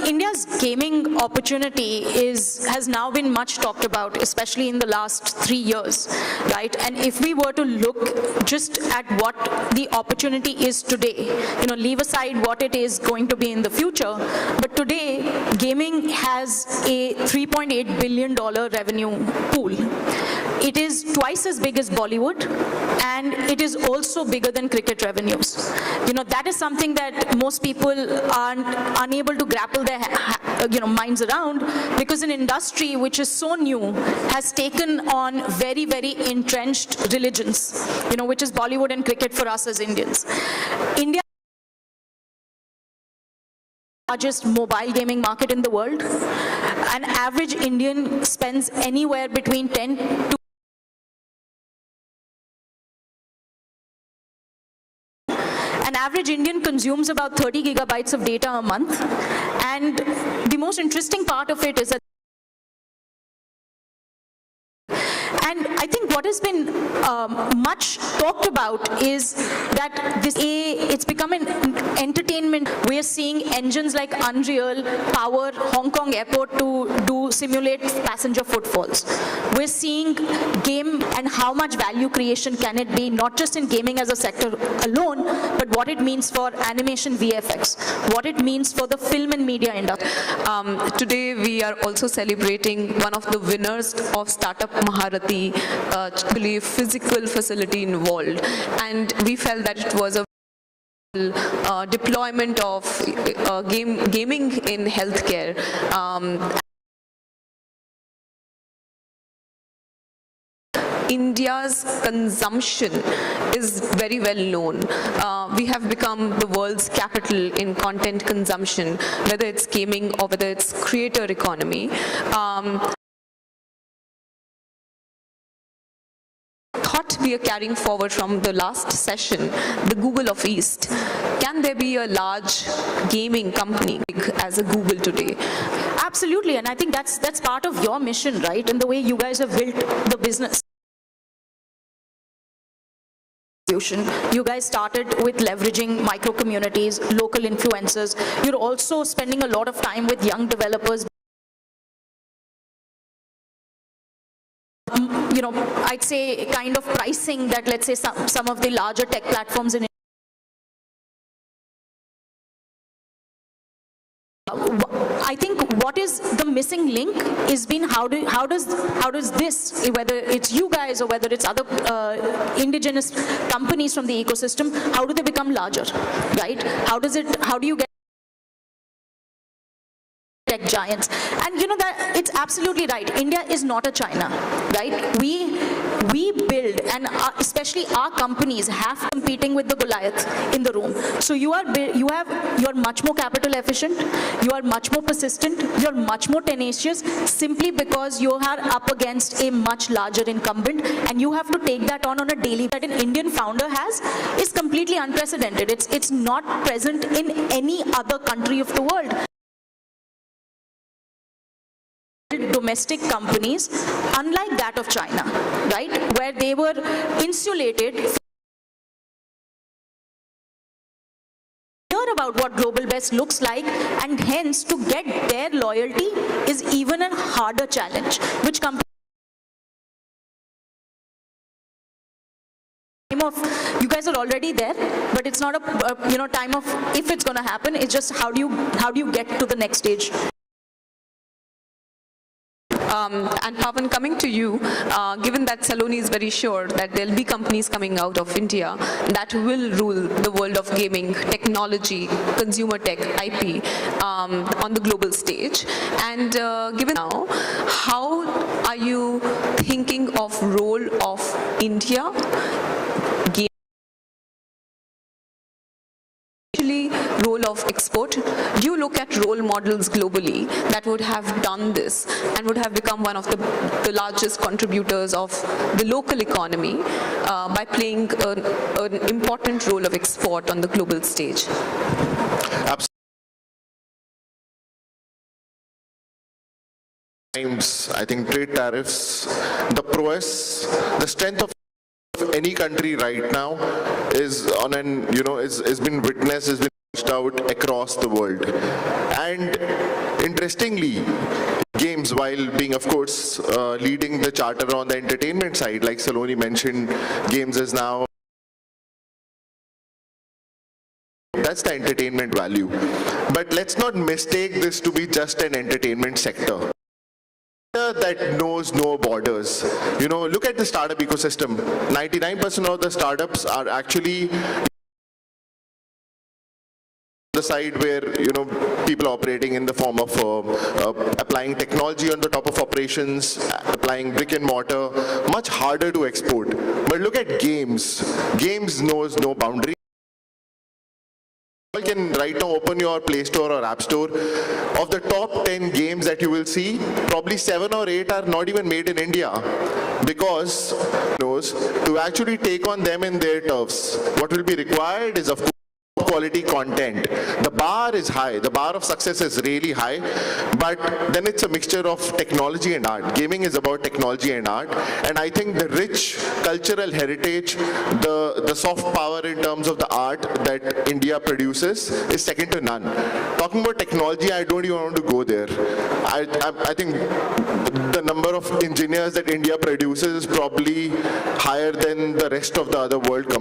India's gaming opportunity has now been much talked about, especially in the last 3 years, right? And if we were to look just at what the opportunity is today, leave aside what it is going to be in the future, but today, gaming has a $3.8 billion revenue pool. It is twice as big as Bollywood, and it is also bigger than cricket revenues. That is something that most people are unable to grapple their minds around, because an industry which is so new has taken on very, very entrenched religions, which is Bollywood and cricket for us as Indians. India largest mobile gaming market in the world. An average Indian spends anywhere between 10 to An average Indian consumes about 30 gigabytes of data a month, and the most interesting part of it is that I think what has been much talked about is that it's become an entertainment. We're seeing engines like Unreal power Hong Kong airport to simulate passenger footfalls. We're seeing game and how much value creation can it be, not just in gaming as a sector alone, but what it means for animation VFX, what it means for the film and media industry. Today we are also celebrating one of the winners of Startup Mahakumbh, physical facility involved, and we felt that it was a deployment of gaming in healthcare. India's consumption is very well known. We have become the world's capital in content consumption, whether it's gaming or whether it's creator economy. Thought we are carrying forward from the last session, the Google of East. Can there be a large gaming company as a Google today? Absolutely, and I think that's part of your mission, right? And the way you guys have built the business. You guys started with leveraging micro communities, local influencers. You're also spending a lot of time with young developers. I'd say kind of pricing that, let's say, some of the larger tech platforms in I think what is the missing link is been how does this, whether it's you guys or whether it's other indigenous companies from the ecosystem, how do they become larger, right? How do you get tech giants? And that it's absolutely right. India is not a China, right? We build, and especially our companies have competing with the Goliath in the room. So you're much more capital efficient, you are much more persistent, you're much more tenacious, simply because you are up against a much larger incumbent, and you have to take that on a daily. That an Indian founder has is completely unprecedented. It's not present in any other country of the world. Domestic companies, unlike that of China, right, where they were insulated about what global best looks like, and hence to get their loyalty is even a harder challenge, which you guys are already there, but it's not a time of if it's going to happen. It's just how do you get to the next stage. And Pawan, coming to you, given that Saloni is very sure that there will be companies coming out of India that will rule the world of gaming, technology, consumer tech, IP on the global stage, and given now, how are you thinking of role of India role of export? Do you look at role models globally that would have done this and would have become one of the largest contributors of the local economy by playing an important role of export on the global stage? I think trade tariffs, the prowess, the strength of any country right now is on an, has been witnessed, has been out across the world. And interestingly, games, while being, of course, leading the charter on the entertainment side, like Saloni mentioned, games is now, that's the entertainment value. But let's not mistake this to be just an entertainment sector that knows no borders. You know, look at the startup ecosystem. 99% of the startups are actually the side where, you know, people operating in the form of applying technology on the top of operations, applying brick and mortar, much harder to export. But look at games. Games knows no boundary. You can right now open your Play Store or App Store. Of the top 10 games that you will see, probably 7 or 8 are not even made in India, because to actually take on them in their turfs, what will be required is, of course, quality content. The bar is high, the bar of success is really high, but then it's a mixture of technology and art. Gaming is about technology and art, and I think the rich cultural heritage, the soft power in terms of the art that India produces is second to none. Talking about technology, I don't even want to go there. I think the number of engineers that India produces is probably higher than the rest of the other world.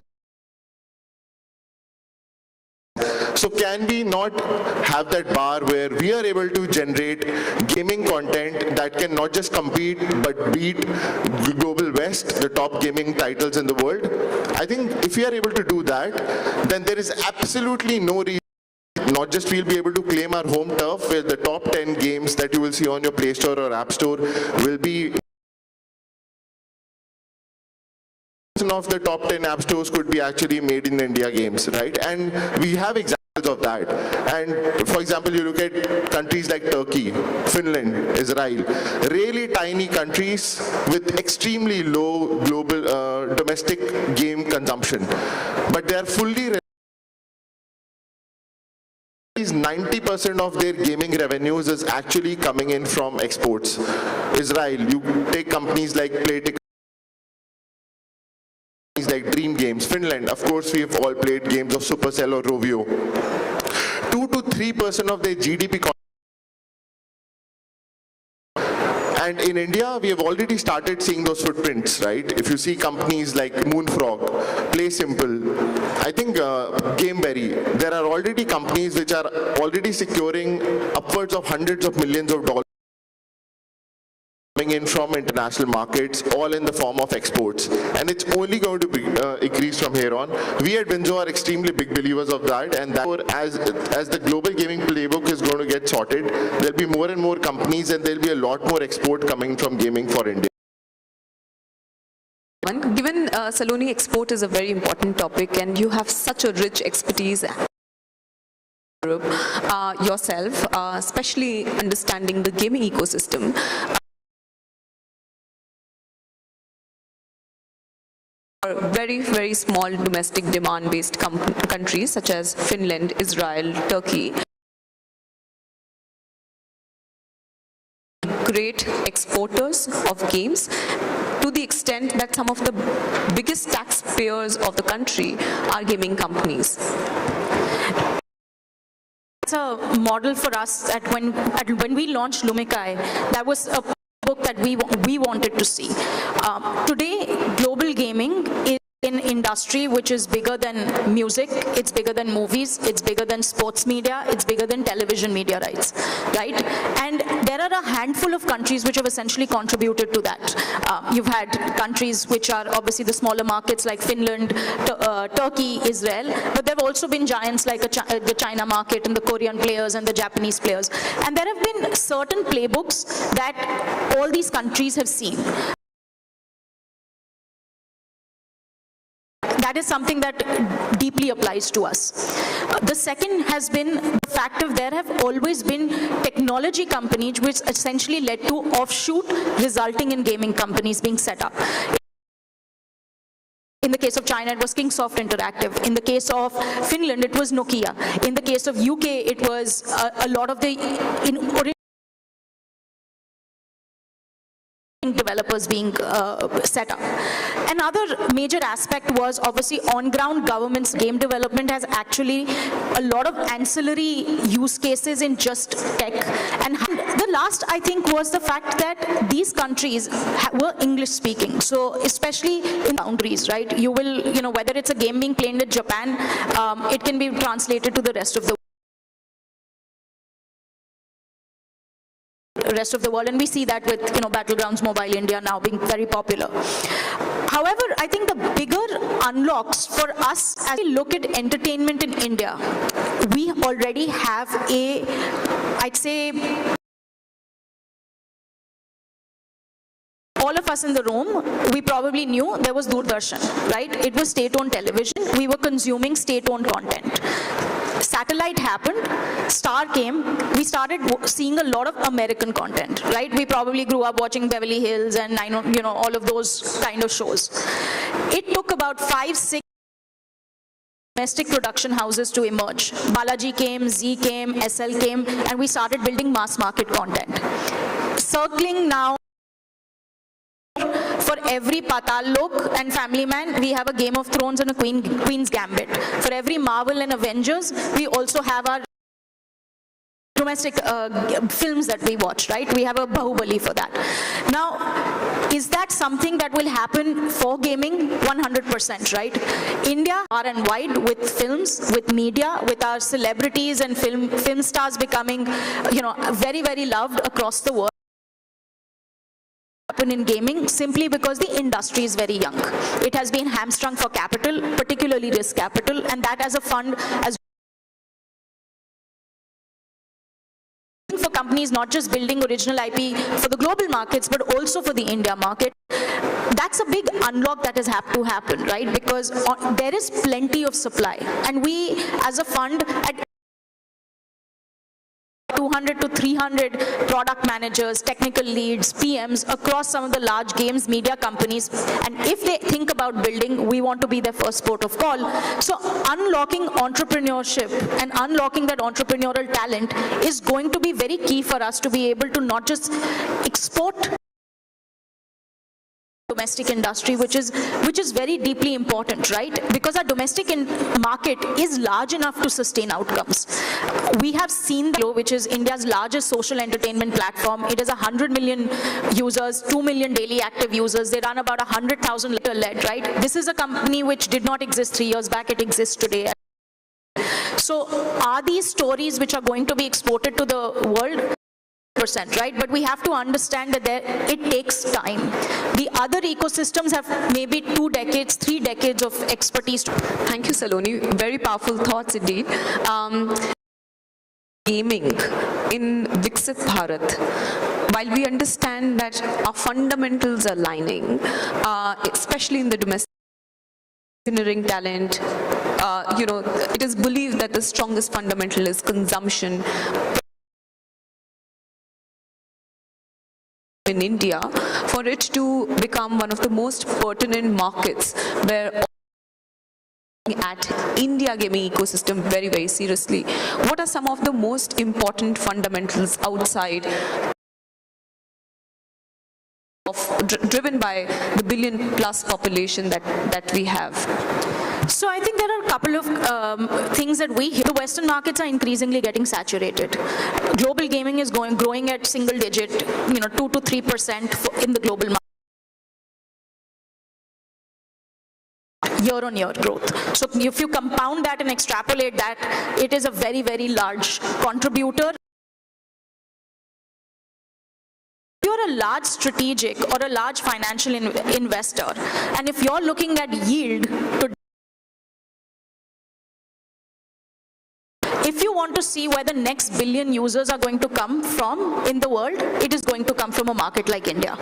So can we not have that bar where we are able to generate gaming content that can not just compete but beat Global West, the top gaming titles in the world? I think if we are able to do that, then there is absolutely no reason not just we'll be able to claim our home turf where the top 10 games that you will see on your Play Store or App Store will be of the top 10 app stores could be actually made in India games, right? And we have examples of that. And for example, you look at countries like Turkey, Finland, Israel, really tiny countries with extremely low global domestic game consumption, but they are fully 90% of their gaming revenues is actually coming in from exports. Israel, you take companies like Playtech, like Dream Games. Finland, of course, we have all played games of Supercell or Rovio. 2 to 3% of their GDP. And in India, we have already started seeing those footprints, right? If you see companies like Moonfrog, Play Simple, I think Gameberry, there are already companies which are already securing upwards of hundreds of millions of dollars in from international markets, all in the form of exports, and it's only going to be, increase from here on. We at Winzo are extremely big believers of that, and therefore, as the global gaming playbook is going to get sorted, there'll be more and more companies, and there'll be a lot more export coming from gaming for India. Given Saloni, export is a very important topic, and you have such a rich expertise yourself, especially understanding the gaming ecosystem. Very, very small domestic demand-based countries such as Finland, Israel, Turkey. Great exporters of games to the extent that some of the biggest taxpayers of the country are gaming companies. It's a model for us that when we launched Lumikai, that was a book that we wanted to see. Today, global gaming is an industry which is bigger than music, it's bigger than movies, it's bigger than sports media, it's bigger than television media rights, right? And there are a handful of countries which have essentially contributed to that. You've had countries which are obviously the smaller markets like Finland, Turkey, Israel, but there have also been giants like the China market and the Korean players and the Japanese players. And there have been certain playbooks that all these countries have seen. That is something that deeply applies to us. The second has been the fact of there have always been technology companies which essentially led to offshoot resulting in gaming companies being set up. In the case of China, it was Kingsoft Interactive. In the case of Finland, it was Nokia. In the case of UK, it was a lot of the developers being set up. Another major aspect was obviously on-ground government's game development has actually a lot of ancillary use cases in just tech. And the last, I think, was the fact that these countries were English speaking. So especially in boundaries, right? You will, whether it's a game being played in Japan, it can be translated to the rest of the world, and we see that with Battlegrounds Mobile India now being very popular. However, I think the bigger unlocks for us as we look at entertainment in India, we already have I'd say all of us in the room, we probably knew there was Doordarshan, right? It was state-owned television. We were consuming state-owned content. Satellite happened, Star came, we started seeing a lot of American content, right? We probably grew up watching Beverly Hills and all of those kind of shows. It took about 5-6 domestic production houses to emerge. Balaji came, Z came, SL came, and we started building mass market content. Circling now, for every Patal Lok and Family Man, we have a Game of Thrones and a Queen's Gambit. For every Marvel and Avengers, we also have our domestic films that we watch, right? We have a Bahubali for that. Now, is that something that will happen for gaming? 100%, right? India, far and wide with films, with media, with our celebrities and film stars becoming, very, very loved across the world in gaming, simply because the industry is very young. It has been hamstrung for capital, particularly risk capital, and that as a fund, as for companies not just building original IP for the global markets, but also for the India market. That's a big unlock that has to happen, right? Because there is plenty of supply, and we as a fund at 200 to 300 product managers, technical leads, PMs across some of the large games media companies, and if they think about building, we want to be their first port of call. So unlocking entrepreneurship and unlocking that entrepreneurial talent is going to be very key for us to be able to not just export domestic industry, which is very deeply important, right? Because our domestic market is large enough to sustain outcomes. We have seen which is India's largest social entertainment platform. It has 100 million users, 2 million daily active users. They run about 100,000 led, right? This is a company which did not exist 3 years back. It exists today. So are these stories which are going to be exported to the world? Right? But we have to understand that it takes time. The other ecosystems have maybe 2 decades, 3 decades of expertise. Thank you, Saloni. Very powerful thoughts indeed. Gaming in Viksit Bharat, while we understand that our fundamentals are lining, especially in the domestic engineering talent, it is believed that the strongest fundamental is consumption. In India, for it to become one of the most pertinent markets where at India gaming ecosystem very, very seriously. What are some of the most important fundamentals outside of driven by the billion-plus population that we have? So I think there are a couple of things that the Western markets are increasingly getting saturated. Global gaming is growing at single digit, 2 to 3% in the global market. Year-on-year growth. So if you compound that and extrapolate that, it is a very, very large contributor. If you're a large strategic or a large financial investor, and if you're looking at yield to if you want to see where the next billion users are going to come from in the world, it is going to come from a market like India.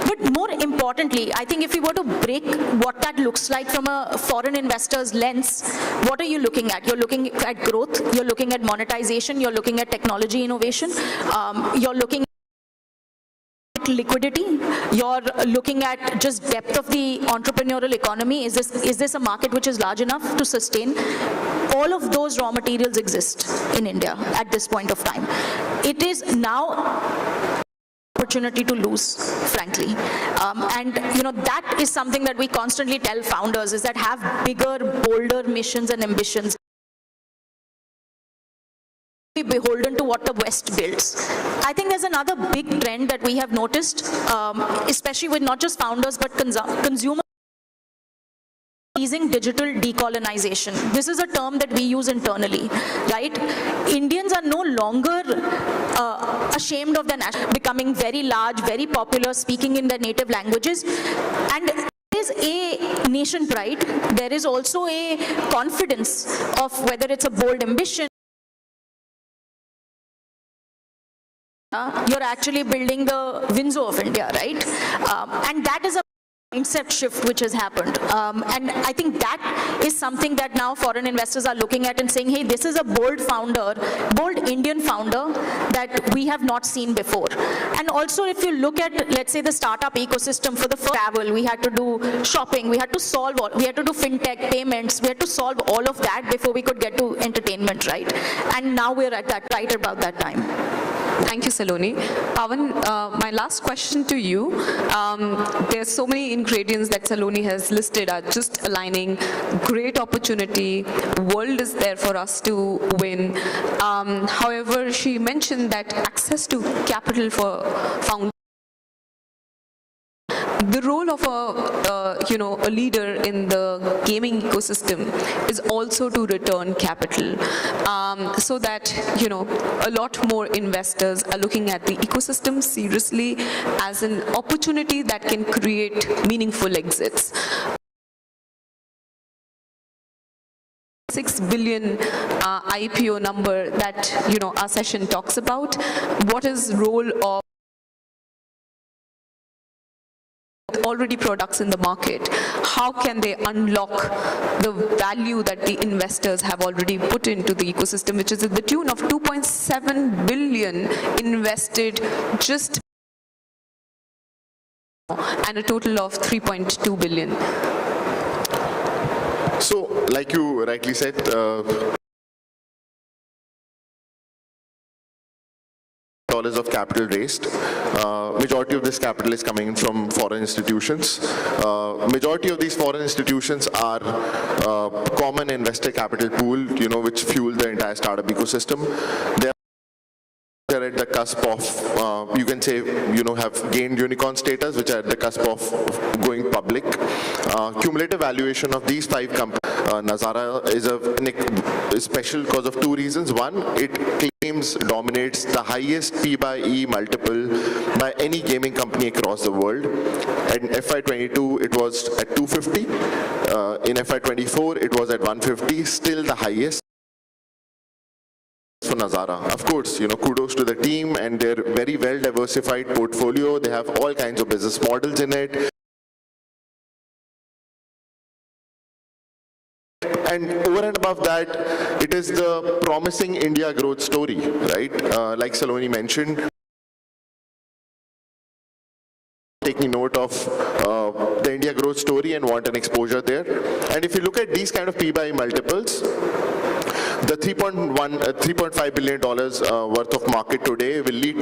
But more importantly, I think if you were to break what that looks like from a foreign investor's lens, what are you looking at? You're looking at growth, you're looking at monetization, you're looking at technology innovation, you're looking at liquidity, you're looking at just depth of the entrepreneurial economy. Is this a market which is large enough to sustain? All of those raw materials exist in India at this point of time. It is now opportunity to lose, frankly. And that is something that we constantly tell founders, is that have bigger, bolder missions and ambitions. Be beholden to what the West builds. I think there's another big trend that we have noticed, especially with not just founders but consumers. Using digital decolonization. This is a term that we use internally, right? Indians are no longer ashamed of their national, becoming very large, very popular, speaking in their native languages. And there is a nation pride. There is also a confidence of whether it's a bold ambition. You're actually building the Windsor of India, right? And that is a mindset shift which has happened. And I think that is something that now foreign investors are looking at and saying, hey, this is a bold founder, bold Indian founder that we have not seen before. And also if you look at, let's say, the startup ecosystem for the first travel, we had to do shopping, we had to solve all, we had to do fintech, payments, we had to solve all of that before we could get to entertainment, right? And now we're at that, right about that time. Thank you, Saloni. Pawan, my last question to you. There's so many ingredients that Saloni has listed are just aligning. Great opportunity. World is there for us to win. However, she mentioned that access to capital for founders. The role of a leader in the gaming ecosystem is also to return capital, so that a lot more investors are looking at the ecosystem seriously as an opportunity that can create meaningful exits. 6 billion IPO number that our session talks about. What is role of already products in the market? How can they unlock the value that the investors have already put into the ecosystem, which is at the tune of 2.7 billion invested just, and a total of 3.2 billion. So, like you rightly said, dollars of capital raised. Majority of this capital is coming from foreign institutions. Majority of these foreign institutions are common investor capital pool, which fuel the entire startup ecosystem. They're at the cusp of, you can say, have gained unicorn status, which are at the cusp of going public. Cumulative valuation of these 5 companies, Nazara is special because of 2 reasons. One, it claims dominates the highest P by E multiple by any gaming company across the world. In FY22, it was at 250. In FY24, it was at 150, still the highest for Nazara. Of course, kudos to the team and their very well diversified portfolio. They have all kinds of business models in it. And over and above that, it is the promising India growth story, right? Like Saloni mentioned, taking note of the India growth story and want an exposure there. And if you look at these kind of P by multiples, the $3.5 billion worth of market today will lead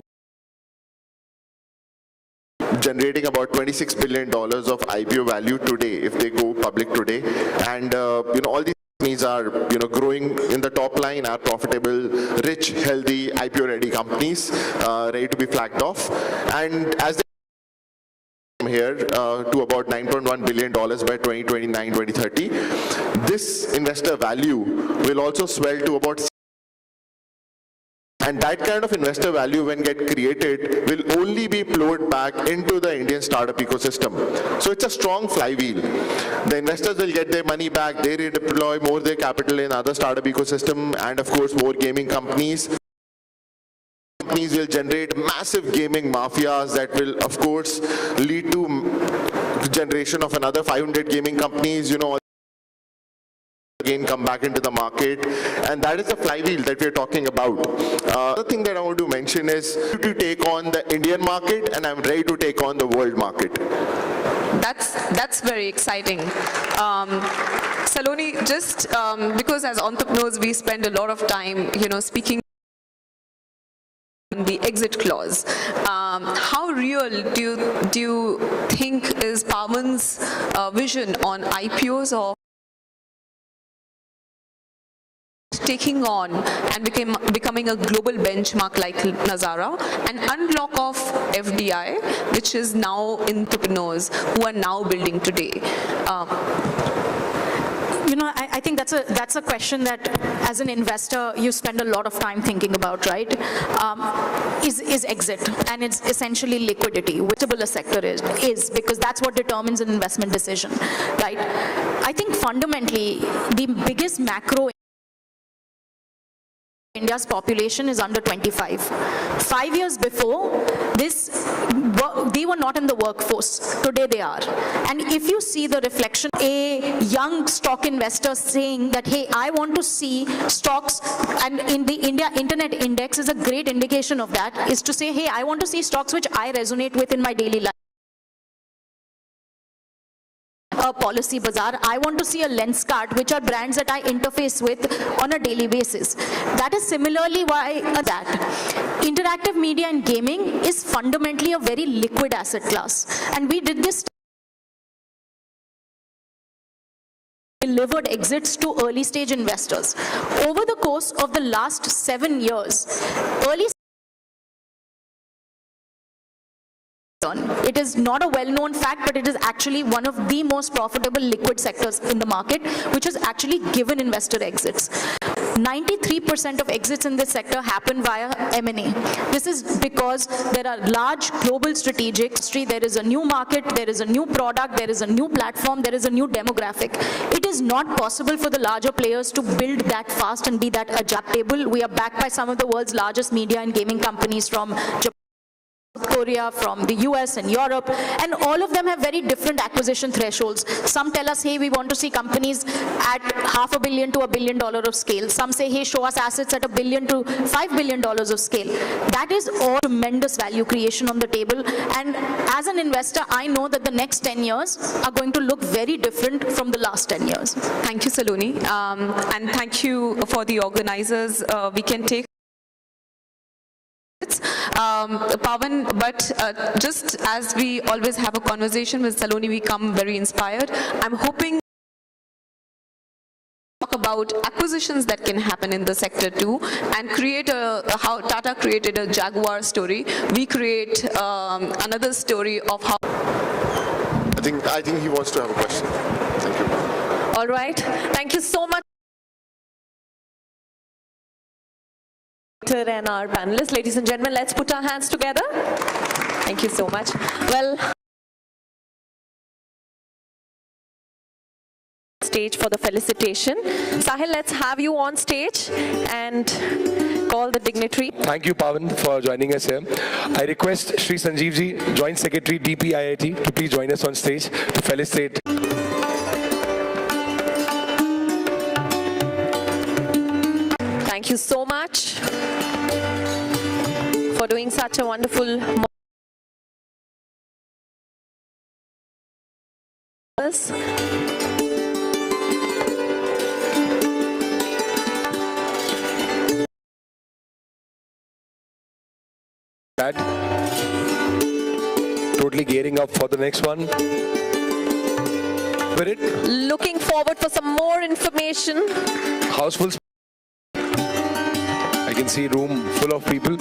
generating about $26 billion of IPO value today if they go public today. And all these companies are growing in the top line, are profitable, rich, healthy, IPO ready companies ready to be flagged off. And as they here to about $9.1 billion by 2029-2030, this investor value will also swell to about, and that kind of investor value when get created will only be flowed back into the Indian startup ecosystem. So it's a strong flywheel. The investors will get their money back, they redeploy more their capital in other startup ecosystem, and of course more gaming companies. Companies will generate massive gaming mafias that will of course lead to generation of another 500 gaming companies, again come back into the market, and that is the flywheel that we're talking about. The thing that I want to mention is to take on the Indian market, and I'm ready to take on the world market. That's very exciting. Saloni, just because as entrepreneurs we spend a lot of time, speaking in the the exit clause. How real do you think is Pawan's vision on IPOs or taking on and becoming a global benchmark like Nazara, an unlock of FDI, which is now entrepreneurs who are now building today? You know, I think that's a question that, as an investor, you spend a lot of time thinking about, right? Is exit, and it's essentially liquidity, whichever a sector is, because that's what determines an investment decision, right? I think fundamentally, the biggest macro India's population is under 25. 5 years before this, they were not in the workforce. Today they are. And if you see the reflection, a young stock investor saying that, hey, I want to see stocks, and in the India Internet Index is a great indication of that, is to say, hey, I want to see stocks which I resonate with in my daily life. A policy bazaar, I want to see a lens card, which are brands that I interface with on a daily basis. That is similarly why that. Interactive media and gaming is fundamentally a very liquid asset class. And we did this, delivered exits to early stage investors. Over the course of the last 7 years, early it is not a well-known fact, but it is actually one of the most profitable liquid sectors in the market, which has actually given investor exits. 93% of exits in this sector happen via M&A. This is because there are large global strategics, there is a new market, there is a new product, there is a new platform, there is a new demographic. It is not possible for the larger players to build that fast and be that adaptable. We are backed by some of the world's largest media and gaming companies from Japan, Korea, from the US and Europe, and all of them have very different acquisition thresholds. Some tell us, hey, we want to see companies at $500 million to $1 billion of scale. Some say, hey, show us assets at $1 billion to $5 billion of scale. That is all tremendous value creation on the table. And as an investor, I know that the next 10 years are going to look very different from the last 10 years. Thank you, Saloni. And thank you for the organizers. We can take Pawan, but just as we always have a conversation with Saloni, we come very inspired. I'm hoping talk about acquisitions that can happen in the sector too, and create how Tata created a Jaguar story. We create another story of how. I think he wants to have a question. Thank you. All right. Thank you so much. And our panelists. Ladies and gentlemen, let's put our hands together. Thank you so much. Well, stage for the felicitation. Sahil, let's have you on stage and call the dignitary. Thank you, Pawan, for joining us here. I request Shri Sanjeev Ji, Joint Secretary, DPIIT, to please join us on stage to felicitate. Thank you so much for doing such a wonderful Totally gearing up for the next one. Looking forward for some more information. House full. I can see room full of people.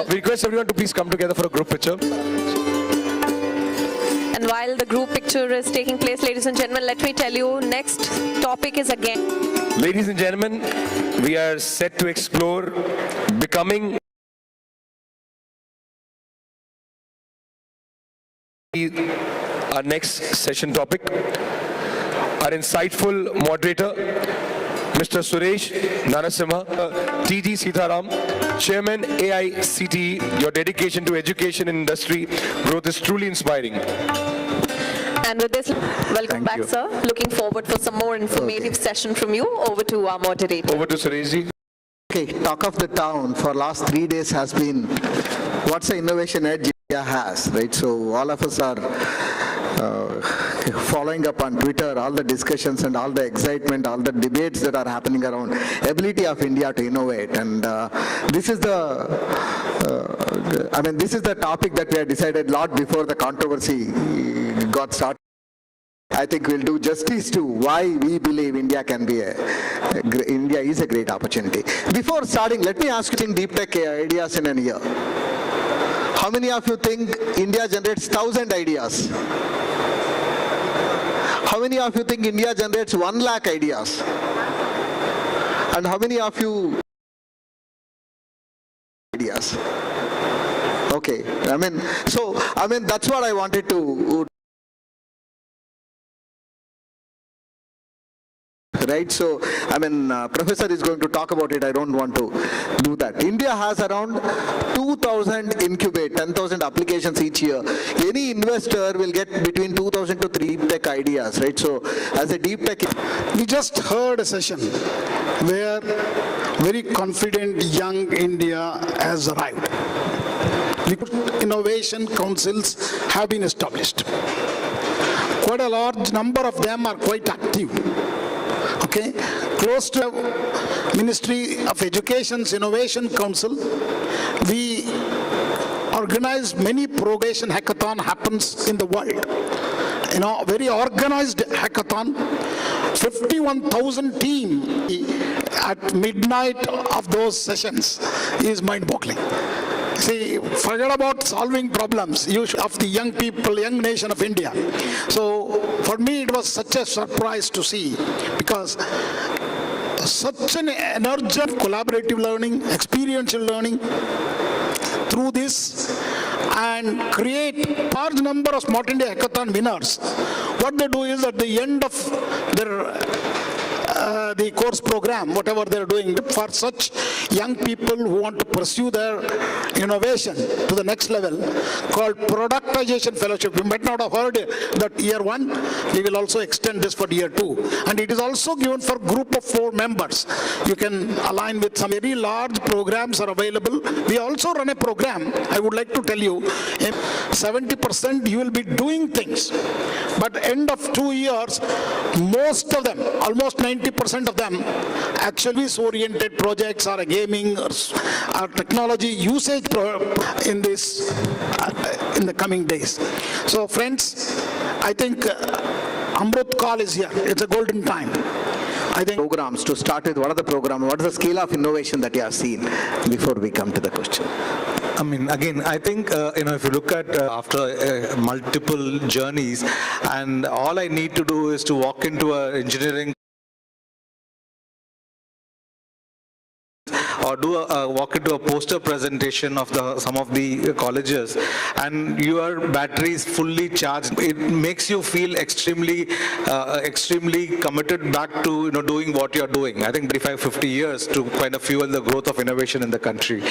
We request everyone to please come together for a group picture. And while the group picture is taking place, ladies and gentlemen, let me tell you, next topic is again. Ladies and gentlemen, we are set to explore becoming our next session topic. Our insightful moderator, Mr. Suresh Narasimha, TG Sitharam, Chairman AICTE. Your dedication to education and industry growth is truly inspiring. And with this, welcome back, sir. Looking forward for some more informative session from you. Over to our moderator. Over to Suresh Ji. Okay, talk of the town for last 3 days has been what's the innovation edge India has, right? So all of us are following up on Twitter, all the discussions and all the excitement, all the debates that are happening around ability of India to innovate. And this is the, this is the topic that we had decided lot before the controversy got started. I think we'll do justice to why we believe India can be India is a great opportunity. Before starting, let me ask you deep tech ideas in a year. How many of you think India generates 1,000 ideas? How many of you think India generates 1 lakh ideas? And how many of you ideas? Okay, that's what I wanted to. Right, so Professor is going to talk about it. I don't want to do that. India has around 2,000 incubate, 10,000 applications each year. Any investor will get between 2,000 to 3 tech ideas, right? So as a deep tech, we just heard a session where very confident young India has arrived. Innovation councils have been established. Quite a large number of them are quite active. Okay, close to Ministry of Education's Innovation Council, we organize many progression hackathon happens in the world. Very organized hackathon, 51,000 team at midnight of those sessions is mind-boggling. See, forget about solving problems of the young people, young nation of India. So for me, it was such a surprise to see, because such an energetic collaborative learning, experiential learning through this, and create large number of Smart India Hackathon winners. What they do is at the end of their the course program, whatever they're doing, for such young people who want to pursue their innovation to the next level, called productization fellowship. You might not have heard that year 1, we will also extend this for year 2. And it is also given for group of 4 members. You can align with some very large programs are available. We also run a program, I would like to tell you, 70% you will be doing things. But end of 2 years, most of them, almost 90% of them, actually oriented projects are a gaming or technology usage in this in the coming days. So friends, I think Amrut Kal is here. It's a golden time. I think programs to start with. What are the programs? What is the scale of innovation that you have seen before we come to the question? Again, I think, if you look at after multiple journeys, and all I need to do is to walk into an engineering or walk into a poster presentation of some of the colleges, and your battery is fully charged. It makes you feel extremely committed back to doing what you're doing. I think 35-50 years to kind of fuel the growth of innovation in the country.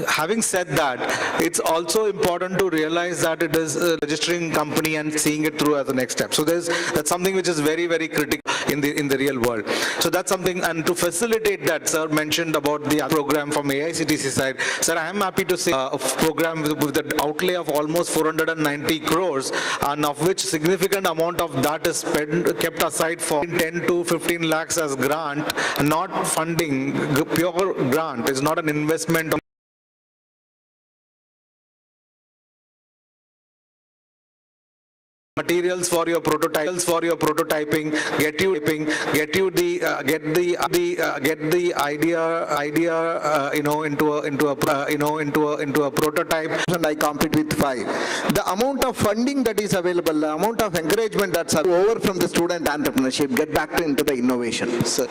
Having said that, it's also important to realize that it is a registering company and seeing it through as the next step. So that's something which is very, very critical in the real world. So that's something, and to facilitate that, sir mentioned about the program from AICTC side. Sir, I am happy to say a program with the outlay of almost 490 crores, and of which significant amount of that is kept aside for 10 to 15 lakhs as grant, not funding, pure grant. It's not an investment. Materials for your prototyping, get the idea into a prototype. And I compete with 5. The amount of funding that is available, the amount of encouragement that's over from the student entrepreneurship, get back into the innovation. Sir,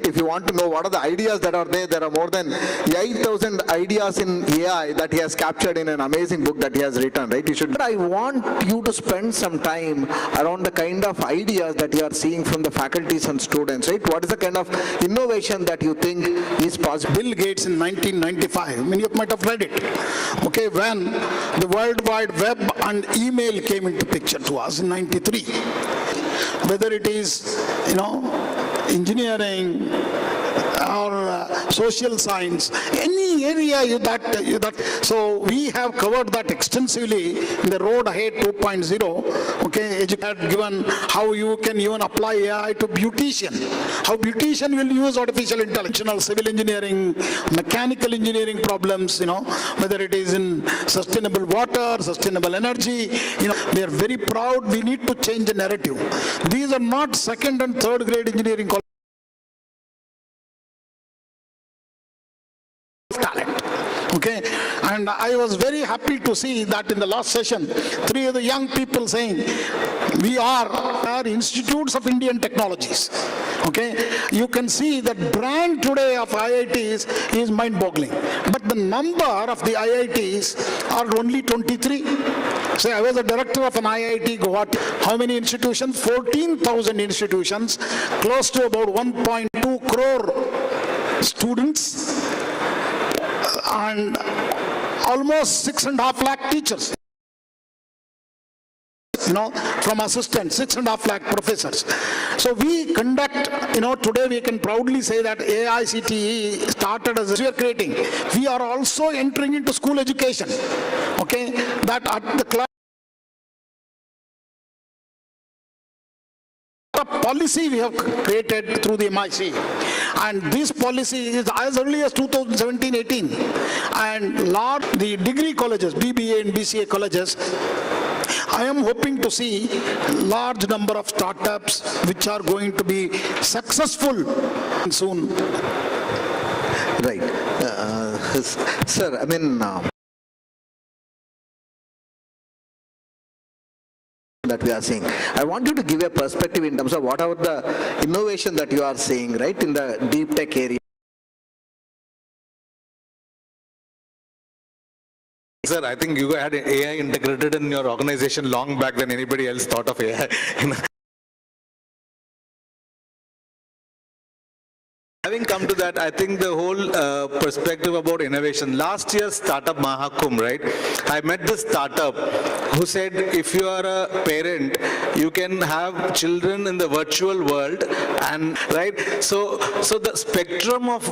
if you want to know what are the ideas that are there are more than 8,000 ideas in AI that he has captured in an amazing book that he has written, right? I want you to spend some time around the kind of ideas that you are seeing from the faculties and students, right? What is the kind of innovation that you think is possible? Bill Gates in 1995, many of you might have read it, okay, when the World Wide Web and email came into picture to us in 93. Whether it is, engineering or social science, any area so we have covered that extensively in the Road Ahead 2.0. Okay, given how you can even apply AI to beautician, how beautician will use artificial intelligence, civil engineering, mechanical engineering problems, whether it is in sustainable water, sustainable energy, we are very proud. We need to change the narrative. These are not second and third grade engineering talent. Okay, and I was very happy to see that in the last session, 3 of the young people saying, we are institutes of Indian technologies. Okay, you can see that brand today of IITs is mind-boggling. But the number of the IITs are only 23. So I was a director of an IIT Guwahati. How many institutions? 14,000 institutions, close to about 1.2 crore students, and almost 6.5 lakh teachers. From assistants, 6.5 lakh professors. So we conduct, today we can proudly say that AICTE started as we are creating. We are also entering into school education. Okay, that at the class policy we have created through the MIC, and this policy is as early as 2017-18, and the degree colleges, BBA and BCA colleges, I am hoping to see large number of startups which are going to be successful soon. Right. Sir, I mean, that we are seeing. I want you to give a perspective in terms of what are the innovation that you are seeing, right, in the deep tech area. Sir, I think you had AI integrated in your organization long back than anybody else thought of AI. Having come to that, I think the whole perspective about innovation. Last year's Startup Mahakumbh, right? I met this startup who said, if you are a parent, you can have children in the virtual world, and right. So the spectrum of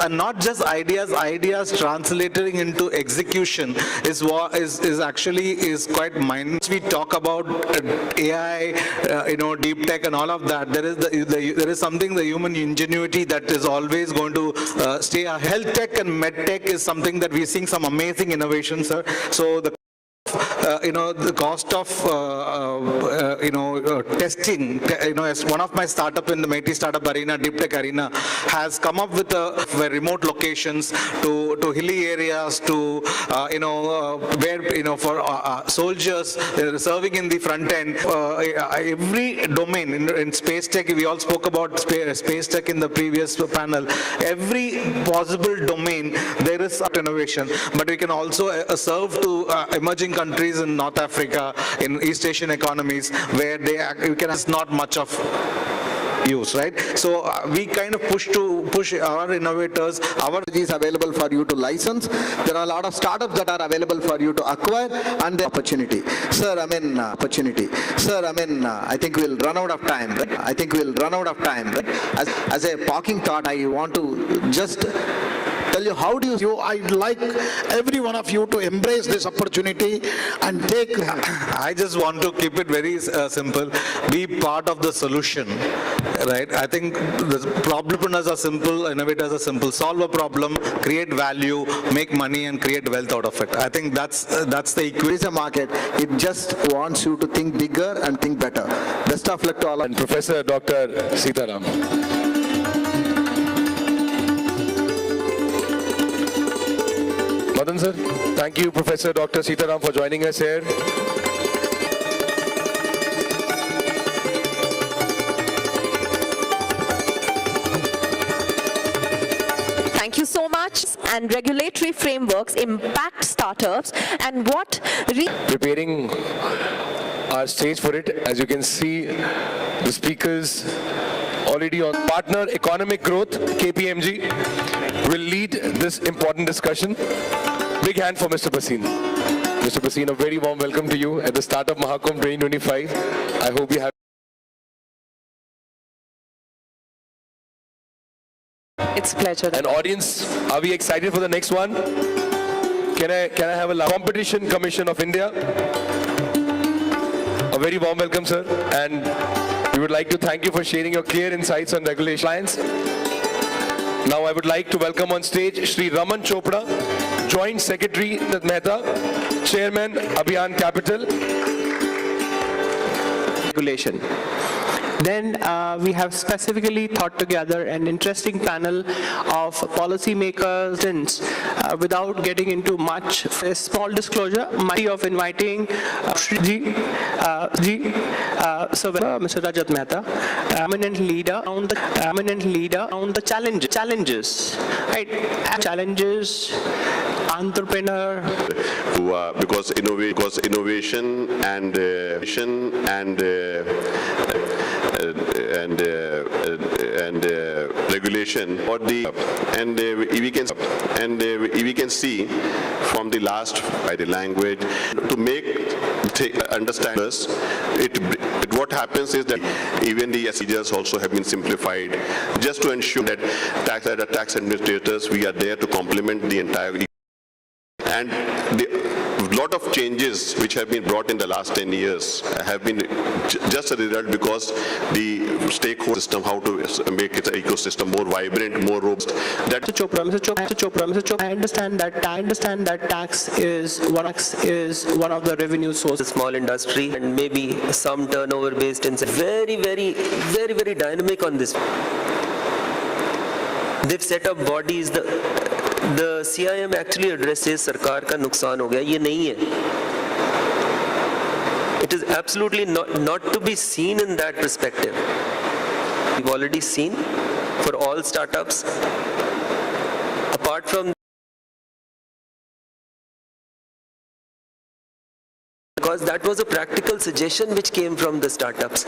and not just ideas translating into execution is quite mind. We talk about AI, deep tech and all of that. There is something, the human ingenuity, that is always going to stay. Health tech and med tech is something that we're seeing some amazing innovations, sir. So the the cost of testing, as one of my startup in the MyStartup arena, deep tech arena, has come up with remote locations to hilly areas, to where for soldiers serving in the front end. Every domain in space tech, we all spoke about space tech in the previous panel. Every possible domain there is innovation, but we can also serve to emerging countries in North Africa, in East Asian economies, where it's not much of use, right? So we kind of push our innovators. Our is available for you to license. There are a lot of startups that are available for you to acquire, and the opportunity. Sir, I think we'll run out of time. Right? As a parking thought, I want to just tell you, how do you, I'd like every one of you to embrace this opportunity and take. I just want to keep it very simple. Be part of the solution, right? I think the entrepreneurs are simple, innovators are simple. Solve a problem, create value, make money, and create wealth out of it. I think that's the equation. Market, it just wants you to think bigger and think better. Best of luck to all. And Professor Dr. Sitaram. Madan sir, thank you, Professor Dr. Sitaram, for joining us here. Thank you so much. And regulatory frameworks impact startups, and what preparing our stage for it. As you can see, the speakers already on partner economic growth, KPMG, will lead this important discussion. Big hand for Mr. Bhasin. Mr. Bhasin, a very warm welcome to you at the Startup Mahakumbh 2025. I hope you have It's a pleasure. And audience, are we excited for the next one? Can I have a Competition Commission of India? A very warm welcome, sir. And we would like to thank you for sharing your clear insights on regulations. Now I would like to welcome on stage Shri Raman Chopra, Joint Secretary Mehta, Chairman Abhiyan Capital. Regulation. Then we have specifically thought together an interesting panel of policymakers without getting into much. A small disclosure, of inviting Mr. Rajat Mehta, eminent leader on the challenges, right? Challenges, entrepreneur. Because innovation and regulation, or we can see from the last by the language to understand us. What happens is that even the procedures also have been simplified, just to ensure that tax administrators, we are there to complement the entire. And a lot of changes which have been brought in the last 10 years have been just a result because the stakeholder system, how to make its ecosystem more vibrant, more robust. Mr. Chopra, I understand that tax is one of the revenue sources. Small industry and maybe some turnover based and very dynamic on this. They've set up bodies. The CIM actually addresses सरकार का नुकसान हो गया, ये नहीं है. It is absolutely not to be seen in that perspective. We've already seen for all startups, apart from because that was a practical suggestion which came from the startups.